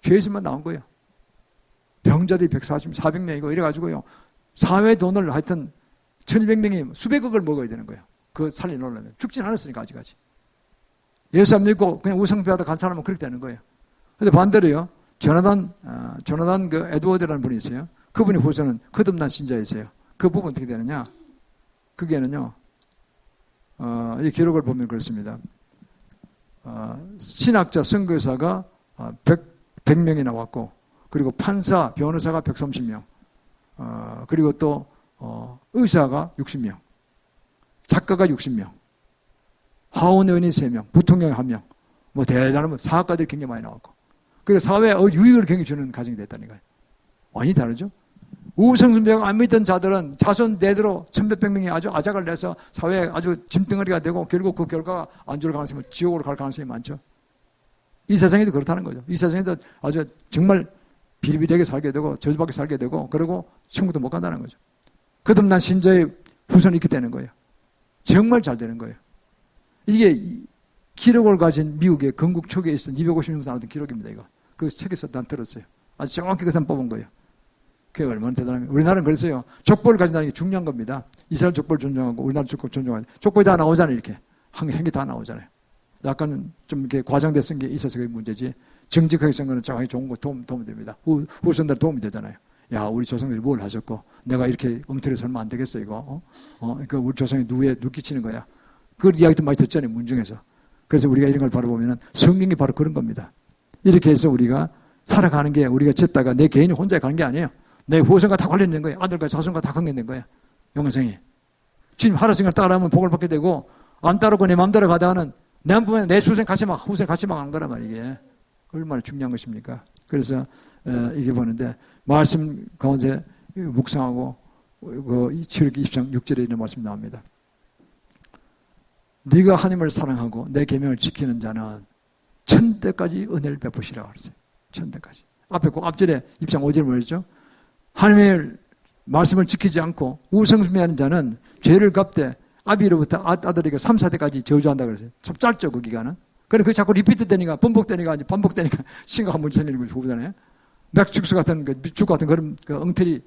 죄에서만 나온 거예요. 병자들이 400명이고, 이래가지고요. 사회 돈을 하여튼 1200명이 수백억을 먹어야 되는 거예요. 그 살려놓으려면. 죽진 않았으니까, 아직까지. 예수 안 믿고 그냥 우상배하다 간 사람은 그렇게 되는 거예요. 근데 반대로요. 조나단 에드워드라는 분이 있어요. 그분이 후손은 거듭난 신자이세요. 그 부분 어떻게 되느냐? 그게는요, 이 기록을 보면 그렇습니다. 신학자, 선교사가 100명이 나왔고, 그리고 판사, 변호사가 130명, 그리고 또, 의사가 60명, 작가가 60명, 하원의원이 3명, 부통령이 1명, 대단한 사학가들이 굉장히 많이 나왔고, 그리고 사회에 유익을 굉장히 주는 가정이 됐다니까요. 많이 다르죠? 우상숭배가 안 믿던 자들은 자손 대대로 1100명이 아주 아작을 내서 사회에 아주 짐덩어리가 되고 결국 그 결과가 안 좋을 가능성이 지옥으로 갈 가능성이 많죠. 이 세상에도 그렇다는 거죠. 이 세상에도 아주 정말 비리비리하게 살게 되고 저주받게 살게 되고 그리고 천국도 못 간다는 거죠. 거듭난 신자의 후손이 있게 되는 거예요. 정말 잘 되는 거예요. 이게 기록을 가진 미국의 건국 초기에 있었던 250년 나왔던 기록입니다. 이거. 그 책에서 난 들었어요. 아주 정확히 그 사람 뽑은 거예요. 그게 얼마나 대단합니까? 우리나라는 그랬어요. 족보를 가진다는 게 중요한 겁니다. 이스라엘 족보를 존중하고 우리나라 족보를 존중하고 족보에 다 나오잖아요. 이렇게. 행이 다 나오잖아요. 약간 좀 이렇게 과장돼 쓴 게 있어서 그게 문제지. 정직하게 쓴 거는 정확히 좋은 거 도움이 됩니다. 후손들 도움이 되잖아요. 야, 우리 조상들이 뭘 하셨고 내가 이렇게 엉터리 설마 안 되겠어 이거. 그러니까 우리 조상이 누구에 끼치는 거야. 그 이야기도 많이 듣잖아요. 문중에서. 그래서 우리가 이런 걸 바로 보면은 성경이 바로 그런 겁니다. 이렇게 해서 우리가 살아가는 게 우리가 쳤다가 내 개인이 혼자 가는 게 아니에요. 내 후손과 다 관련된 거예요. 아들과 자손과 다 관계된 거예요. 영생이. 주님 하루생을 따라하면 복을 받게 되고 안 따르고 내 마음대로 가다가는 내 마음뿐만 내 후손 같이 막 간 거란 말이에요. 이게 얼마나 중요한 것입니까? 그래서 이게 보는데 말씀 가운데 묵상하고 그 출애기 20장 6절에 있는 말씀이 나옵니다. 네가 하나님을 사랑하고 내 계명을 지키는 자는 천대까지 은혜를 베푸시라고 그랬어요. 천대까지. 앞에 꼭 앞절에 20장 5절에 뭐였죠? 하나님의 말씀을 지키지 않고 우상숭배하는 자는 죄를 갚되 아비로부터 아들에게 3, 4대까지 저주한다 그랬어요. 참 짧죠, 그 기간은. 그런데 그게 자꾸 리피트 되니까, 반복되니까 심각한 문제 생기는 걸 보잖아요. 맥죽수 같은, 죽 같은 그런 엉터리,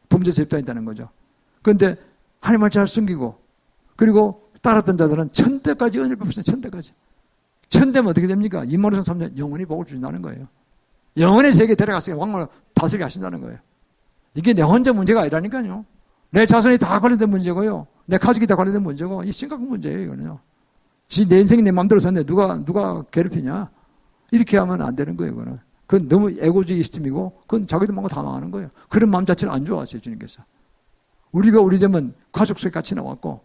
범죄에 입다했다는 거죠. 그런데 하나님을 잘 숨기고, 그리고 따랐던 자들은 천대까지 은혜를 베푸시는 천대까지. 천대면 어떻게 됩니까? 25,000 3년 영원히 복을 주신다는 거예요. 영원의 세계에 데려가서 왕을 다스리게 하신다는 거예요. 이게 내 혼자 문제가 아니라니까요. 내 자손이 다 관련된 문제고요. 내 가족이 다 관련된 문제고, 이 심각한 문제예요, 이거는요. 내 인생이 내 마음대로 샀는데 누가 괴롭히냐? 이렇게 하면 안 되는 거예요, 이거는. 그건 너무 에고주의 시스템이고, 그건 자기도 뭔가 다 망하는 거예요. 그런 마음 자체를 안 좋아하세요, 주님께서. 우리가 우리 되면 가족 속에 같이 나왔고,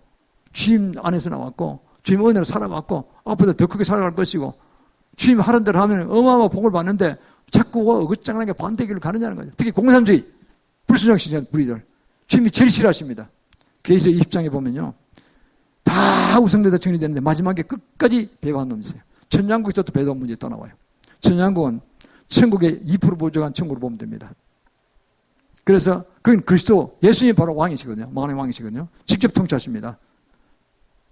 주임 안에서 나왔고, 주님 은혜로 살아왔고 앞으로 더 크게 살아갈 것이고 주님 하는 대로 하면 어마어마한 복을 받는데 자꾸 어긋장하게 반대길로 가느냐는 거죠. 특히 공산주의, 불순종신의 무리들. 주님이 제일 싫어하십니다. 계시록 20장에 보면요. 다 우상되다 정리되는데 마지막에 끝까지 배반한 놈이 있어요. 천양국에서도 배반 문제 또 나와요. 천양국은 천국의 2% 보조한 천국으로 보면 됩니다. 그래서 그건 그리스도 예수님이 바로 왕이시거든요. 만왕의 왕이시거든요. 직접 통치하십니다.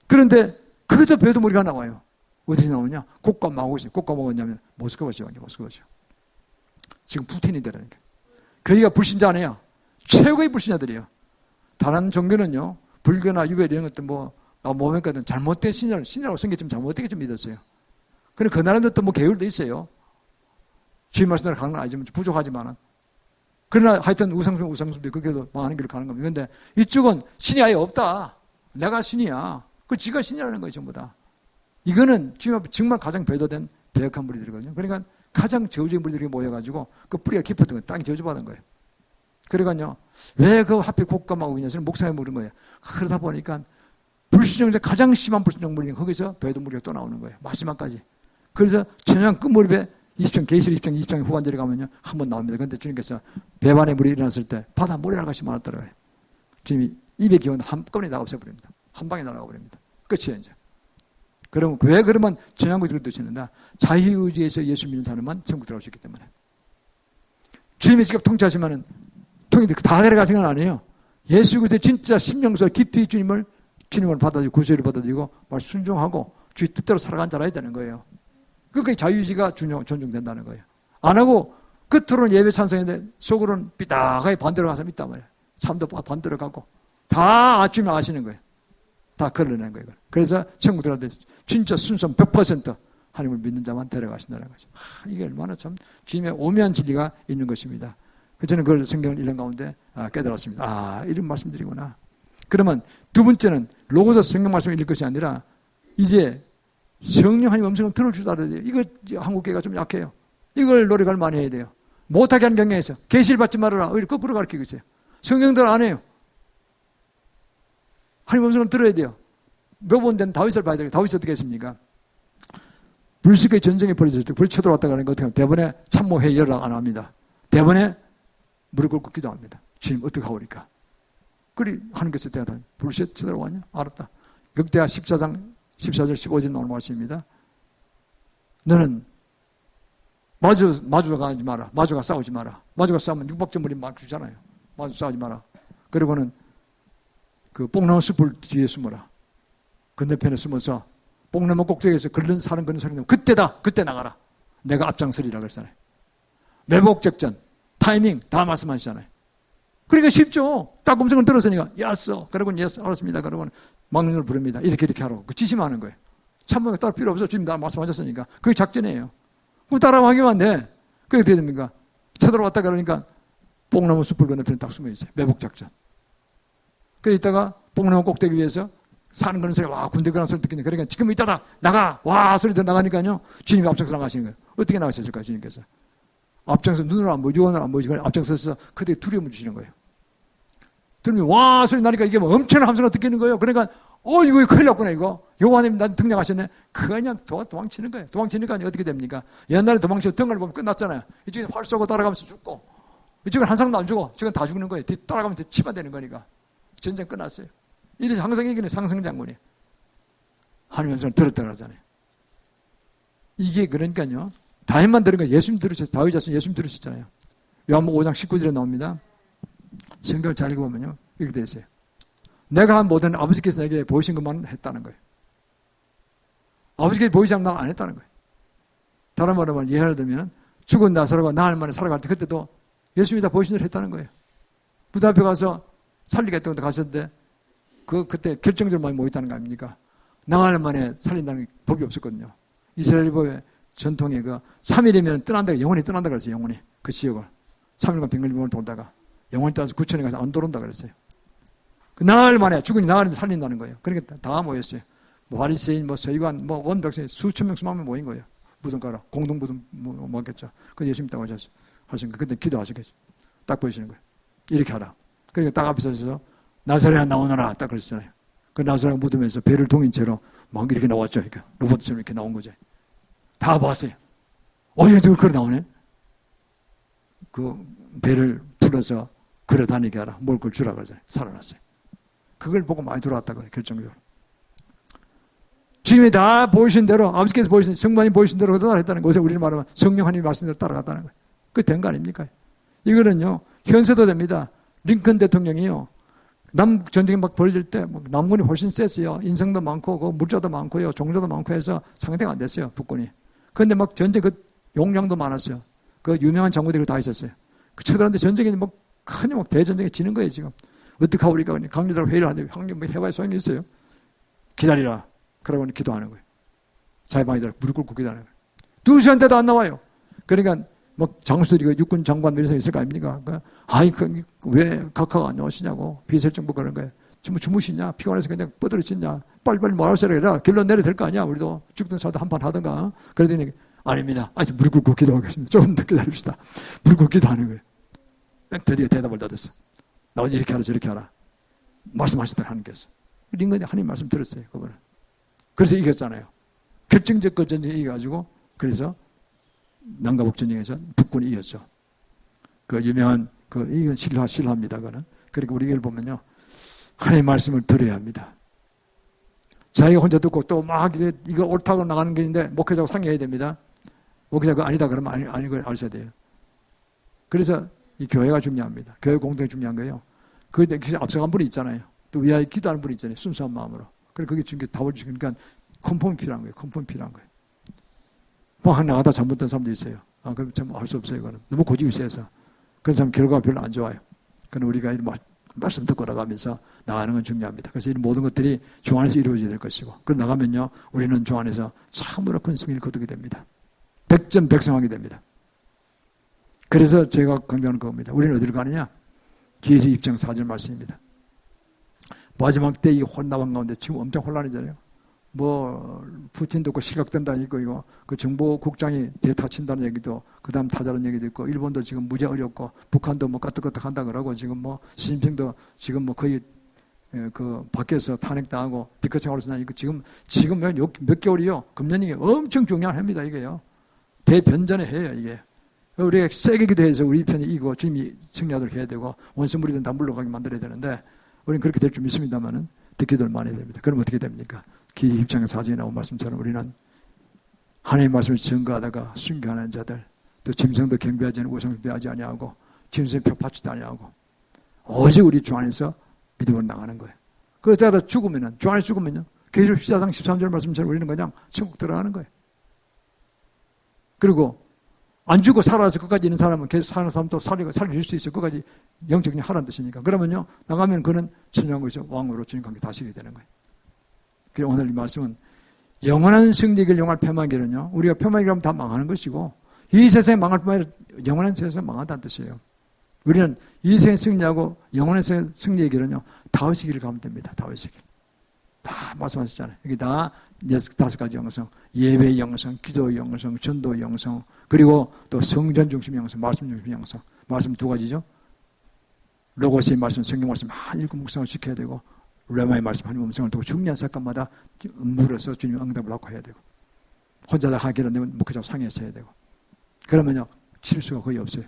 그런데 그것도 배도무리가 나와요. 어디서 나오냐? 국가 마고시. 국가 먹었냐면 모스크바시요. 모스크바시요. 지금 푸틴이 되라니까. 거기가 불신자네요. 최고의 불신자들이에요. 다른 종교는요. 불교나 유배 이런 것들 뭐니까 잘못된 신이라고 생겼지만 잘못되게 좀 믿었어요. 그런데 그 나라는 또 뭐 계율도 있어요. 주님 말씀대로 가는 건 아니지만 부족하지만은. 그러나 하여튼 우상숭배 그게도 많은 길을 가는 겁니다. 그런데 이쪽은 신이 아예 없다. 내가 신이야. 그 지가 신이라는 거예요, 전부 다. 이거는 주님 앞에 정말 가장 배도된 배역한 무리들이거든요. 그러니까 가장 저주의 무리들이 모여가지고 그 뿌리가 깊었던 거예요. 땅이 저주받은 거예요. 그러니까요, 왜 그 하필 곡감하고 있냐? 저는 목사에 물은 거예요. 그러다 보니까 불신종자 가장 심한 불신종 무리는 거기서 배도 무리가 또 나오는 거예요. 마지막까지. 그래서 천양 끝무렵에 20장, 계시록 20장, 20장의 후반절에 가면요, 한 번 나옵니다. 그런데 주님께서 배반의 물이 일어났을 때 바다 모래알 같이 많았더라고요. 주님이 입의 기운을 한꺼번에 다 없애버립니다. 한 방에 날아가 버립니다. 끝이에요, 이제. 그러면 왜 그러면 천양국에 들어드시는가? 자유의지에서 예수 믿는 사람만 천국 들어갈 수 있기 때문에. 주님이 직접 통치하시면은 통일이 다 데려갈 생각은 아니에요. 예수 그리스도의 진짜 심령서 깊이 주님을 받아들이고 구세를 받아들이고 말 순종하고 주의 뜻대로 살아간 자라야 되는 거예요. 그러니까 자유의지가 존중된다는 거예요. 안 하고 겉으로는 예배 찬송인데 속으로는 삐딱하게 반대로 가서 믿단 말이에요. 삶도 반대로 가고 다 아침에 아시는 거예요. 다 걸러낸 거예요. 그래서 천국 들어갈 때 진짜 순수한 100% 하나님을 믿는 자만 데려가신다는 거죠. 이게 얼마나 참 주님의 오묘한 진리가 있는 것입니다. 저는 그걸 성경을 읽는 가운데 깨달았습니다. 이런 말씀드리구나. 그러면 두 번째는 로고서 성경 말씀을 읽을 것이 아니라 이제 성령 하나님 음성을 들을 줄 알아야 돼요. 이거 한국교회가 좀 약해요. 이걸 노력을 많이 해야 돼요. 못하게 하는 경향에서 계시를 받지 말아라. 오히려 거꾸로 가르치고 있어요. 성경들 안 해요. 하나님 음성을 들어야 돼요. 몇 번 된 다윗을 봐야 돼요. 다윗이 어떻게 했습니까? 불식의 전쟁에 벌어졌을 때 불이 쳐들어왔다 그러는 거 어떻게 하면 대번에 참모회의 연락 안 합니다. 대번에 무릎 꿇고 기도합니다. 주님 어떻게 하오리까? 그리 하나님께서 대하다. 불이 쳐들어왔냐? 알았다. 역대하 14장 14절 15절 나오는 말씀입니다. 너는 마주가 가지 마라. 마주가 싸우지 마라. 마주가 싸우면 육박전물이 막 주잖아요. 마주 싸우지 마라. 그리고는 그 뽕나무 숲을 뒤에 숨어라. 건너편에 숨어서 뽕나무 꼭대기에서 사는 그런 소리 나면 그때다. 그때 나가라. 내가 앞장서리라 그랬잖아요. 매복작전, 타이밍 다 말씀하시잖아요. 그러니까 쉽죠. 딱 음성을 들었으니까 야써. 그러고는 예스 알았습니다. 그러고는 망령을 부릅니다. 이렇게 하라고. 그 지시만 하는 거예요. 참모가 따로 필요 없어. 주님 다 말씀하셨으니까. 그게 작전이에요. 그럼 따라하기만 돼. 그게 어떻게 됩니까? 쳐들어왔다 그러니까 뽕나무 숲을 건너편에 딱 숨어 있어요. 매복작전. 그래 있다가 뽕나무 꼭대기 위에서 사는 그런 소리, 와, 군대 그런 소리 듣겠네. 그러니까 지금 이따가 나가! 와! 소리 나가니까요. 주님이 앞장서 나가시는 거예요. 어떻게 나가셨을까요, 주님께서? 앞장서 눈으로 안 보이지, 영혼으로 안 보이지. 앞장서서 그때 두려움을 주시는 거예요. 들으면 와! 소리 나니까 이게 뭐 엄청난 함성을 듣겠는 거예요. 그러니까, 이거 큰일 났구나, 이거. 여호와님 난 등장하셨네. 그냥 도망치는 거예요. 도망치니까 어떻게 됩니까? 옛날에 도망치고 등을 보면 끝났잖아요. 이쪽에 활 쏘고 따라가면서 죽고, 이쪽은 한 사람도 안 죽어. 저건 다 죽는 거예요. 따라가면서 치마되는 거니까. 전쟁 끝났어요. 이래서 항상 이기는 상승장군이에요. 하나님의 음성을 들었다 그러잖아요. 이게 그러니까요. 다윗만 들은 거 예수님 들으셨어요. 다윗 자신 예수님 들으셨잖아요. 요한복음 5장 19절에 나옵니다. 성경을 잘 읽어보면요. 이렇게 되어 있어요. 내가 한 모든 아버지께서 내게 보이신 것만 했다는 거예요. 아버지께서 보이지 않으면 안 했다는 거예요. 다른 말로 말하면 예를 들면 죽은 나사로가 나흘 만에 살아갈 때 그때도 예수님이 다 보이신 대로 했다는 거예요. 부다 앞에 가서 살리겠다고 가셨는데 그때 결정적으로 많이 모였다는 거 아닙니까? 나흘 만에 살린다는 법이 없었거든요. 이스라엘 법의 전통에 3일이면 떠난다, 영원히 떠난다 그랬어요. 영원히. 그 지역을. 3일간 빙글빙글 돌다가 영원히 떠나서 구천에 가서 안 돌아온다 그랬어요. 그 나흘 만에 죽으니 나흘인데 살린다는 거예요. 그러니까 다 모였어요. 바리새인, 서기관, 원백성 수천 명, 수만 명 모인 거예요. 무덤가라. 공동무덤 모았겠죠. 그래서 예수님 딱 하시니까 그때 기도하시겠죠. 딱 보이시는 거예요. 이렇게 하라. 그러니까 딱 앞에 서서 나사렛 나오너라 딱 그랬잖아요. 그 나사렛 무덤에서 배를 동인 채로 막 이렇게 나왔죠. 이렇게 로봇처럼 이렇게 나온 거죠. 다 봤어요. 어디서 그렇게 나오네? 그 배를 풀어서 걸어 다니게 하라. 먹을 걸 주라 그러잖아요. 살아났어요. 그걸 보고 많이 돌아왔다 그래요. 결정적으로. 주님이 다 보이신 대로, 아버지께서 보이신, 성만이 보이신 대로 따라했다는 것에 우리는 말하면 성령 하나님이 말씀 대로 따라갔다는 거예요. 그게 된 거 아닙니까? 이거는요, 현세도 됩니다. 링컨 대통령이요. 남 전쟁이 막 벌어질 때 남군이 훨씬 셌어요. 인성도 많고, 그 물자도 많고요. 종자도 많고 해서 상대가 안 됐어요. 북군이. 그런데 막 전쟁 그 용량도 많았어요. 그 유명한 장군들이 다 있었어요. 그 쳐들었는데 전쟁이 뭐 크니 막 대전쟁에 지는 거예요, 지금. 어떻게 하고 우리가 강요자로 회의를 하는데 형님 뭐 해봐야 소용이 있어요. 기다리라. 그러고 기도하는 거예요. 자유방위들 무릎 꿇고 기도하는 거예요. 2시간대도 안 나와요. 그러니까 뭐 장수들이 육군 장관 이런 사람이 있을 거 아닙니까? 아이, 왜 각하가 안 나오시냐고 비설정부 그런 거예요. 지금 주무시냐? 피곤해서 그냥 뻗어지냐? 빨리빨리 말하시라 해라. 결론 내려야 될 거 아니야. 우리도 죽든 살든 한판 하든가. 그러더니 아닙니다. 아직 무릎 꿇고 기도하겠습니다. 조금 더 기다립시다. 무릎 꿇고 기도하는 거예요. 드디어 대답을 받았어. 나 이렇게 하라 저렇게 하라. 말씀하시다 하나님께서. 링건이 하나님 말씀 들었어요. 그거는. 그래서 이겼잖아요. 결정적 그 전쟁에 이겨가지고 그래서 남가북 전쟁에서 북군이 이겼죠. 그 유명한 이건 신화입니다. 그거는. 그러니까 우리 이걸 보면요. 하나님의 말씀을 들어야 합니다. 자기가 혼자 듣고 또 막 이거 옳다고 나가는 게 있는데 목회자하고 상의해야 됩니다. 목회자가 아니다 그러면 아닌 걸 알셔야 돼요. 그래서 이 교회가 중요합니다. 교회 공동이 중요한 거예요. 그런데 앞서간 분이 있잖아요. 또 위하여 기도하는 분이 있잖아요. 순수한 마음으로. 그래 그게 지금 답을 주니까 컨펌이 필요한 거예요. 컨펌이 필요한 거예요. 막 나가다 잘못된 사람도 있어요. 그럼 참 알 수 없어요. 이거는 너무 고집이 세서 그런 사람 결과가 별로 안 좋아요. 그럼 우리가 말씀 듣고 나가면서 나가는 건 중요합니다. 그래서 이 모든 것들이 주 안에서 이루어져야 될 것이고 그 나가면요 우리는 주 안에서 참으로 큰 승리를 거두게 됩니다. 100점 백성하게 됩니다. 그래서 제가 강조하는 겁니다. 우리는 어디로 가느냐? 계시 입장 4절 말씀입니다. 마지막 때 이 혼란한 가운데 지금 엄청 혼란이잖아요. 뭐 푸틴도 그 시각된다 있고 이거 그 정보국장이 대타친다는 얘기도 그다음 타자는 얘기도 있고 일본도 지금 무지 어렵고 북한도 뭐 까뜩까뜩 한다 그러고 지금 뭐 시진핑도 지금 뭐 거의 그 밖에서 탄핵당하고 비커창으로 지나 이거 지금 몇 개월이요 금년이 엄청 중요한 해입니다 이게요. 대변전의 해예요 이게. 우리가 세게 기도해서 우리 편이 이기고 주님이 승리하도록 해야 되고 원수무리든 다 물러가게 만들어야 되는데 우리는 그렇게 될 줄 믿습니다만은 기도를 많이 해야 됩니다. 그럼 어떻게 됩니까? 기지 입장에 사진에 나온 말씀처럼 우리는 하나님의 말씀을 증거하다가 순교하는 자들 또 짐승도 경배하지 않고 우상도 배하지 아니하고 짐승의 표 받지도 아니하고 오직 우리 주 안에서 믿음으로 나가는 거예요. 그러다가 죽으면은 주 안에 죽으면요 계시록 14장 13절 말씀처럼 우리는 그냥 천국 들어가는 거예요. 그리고 안 죽고 살아서 끝까지 있는 사람은 계속 사는 사람도 살릴 수 있어요. 끝까지 영적인 하라는 뜻이니까. 그러면요 나가면 그는 신령하고서 왕으로 주님 관계 다스리게 되는 거예요. 그래서 오늘 이 말씀은 영원한 승리를 영원한 폐망기는요 우리가 폐망기를 하면 다 망하는 것이고 이 세상에 망할 뿐만 아니라 영원한 세상에 망한다는 뜻이에요. 우리는 이 세상에 승리하고 영원한 승리의 길은요 다윗의 길을 가면 됩니다. 다윗의 길. 다 말씀하셨잖아요. 여기 다 5가지 영성, 예배의 영성, 기도의 영성, 전도의 영성, 그리고 또 성전 중심 영성, 말씀 중심 영성. 말씀 2가지죠. 로고스의 말씀, 성경 말씀 한 읽고 묵상을 시켜야 되고 레마의 말씀 하나님 음성을 듣고 중요한 사건마다 물어서 주님 응답을 하고 해야 되고 혼자 다 하기로 되면 목회자와 상의해서 해야 되고 그러면요 실수가 거의 없어요.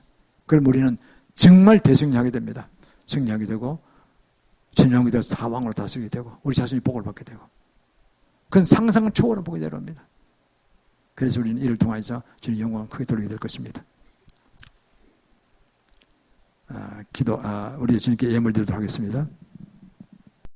그럼 우리는 정말 대승리하게 됩니다. 승리하게 되고 진영이 돼서 다 왕으로 다스리게 되고 우리 자신이 복을 받게 되고 그건 상상을 초월한 복이 되렵니다. 그래서 우리는 이를 통해서 주님 영광을 크게 돌리게 될 것입니다. 우리 주님께 예물 드리도록 하겠습니다.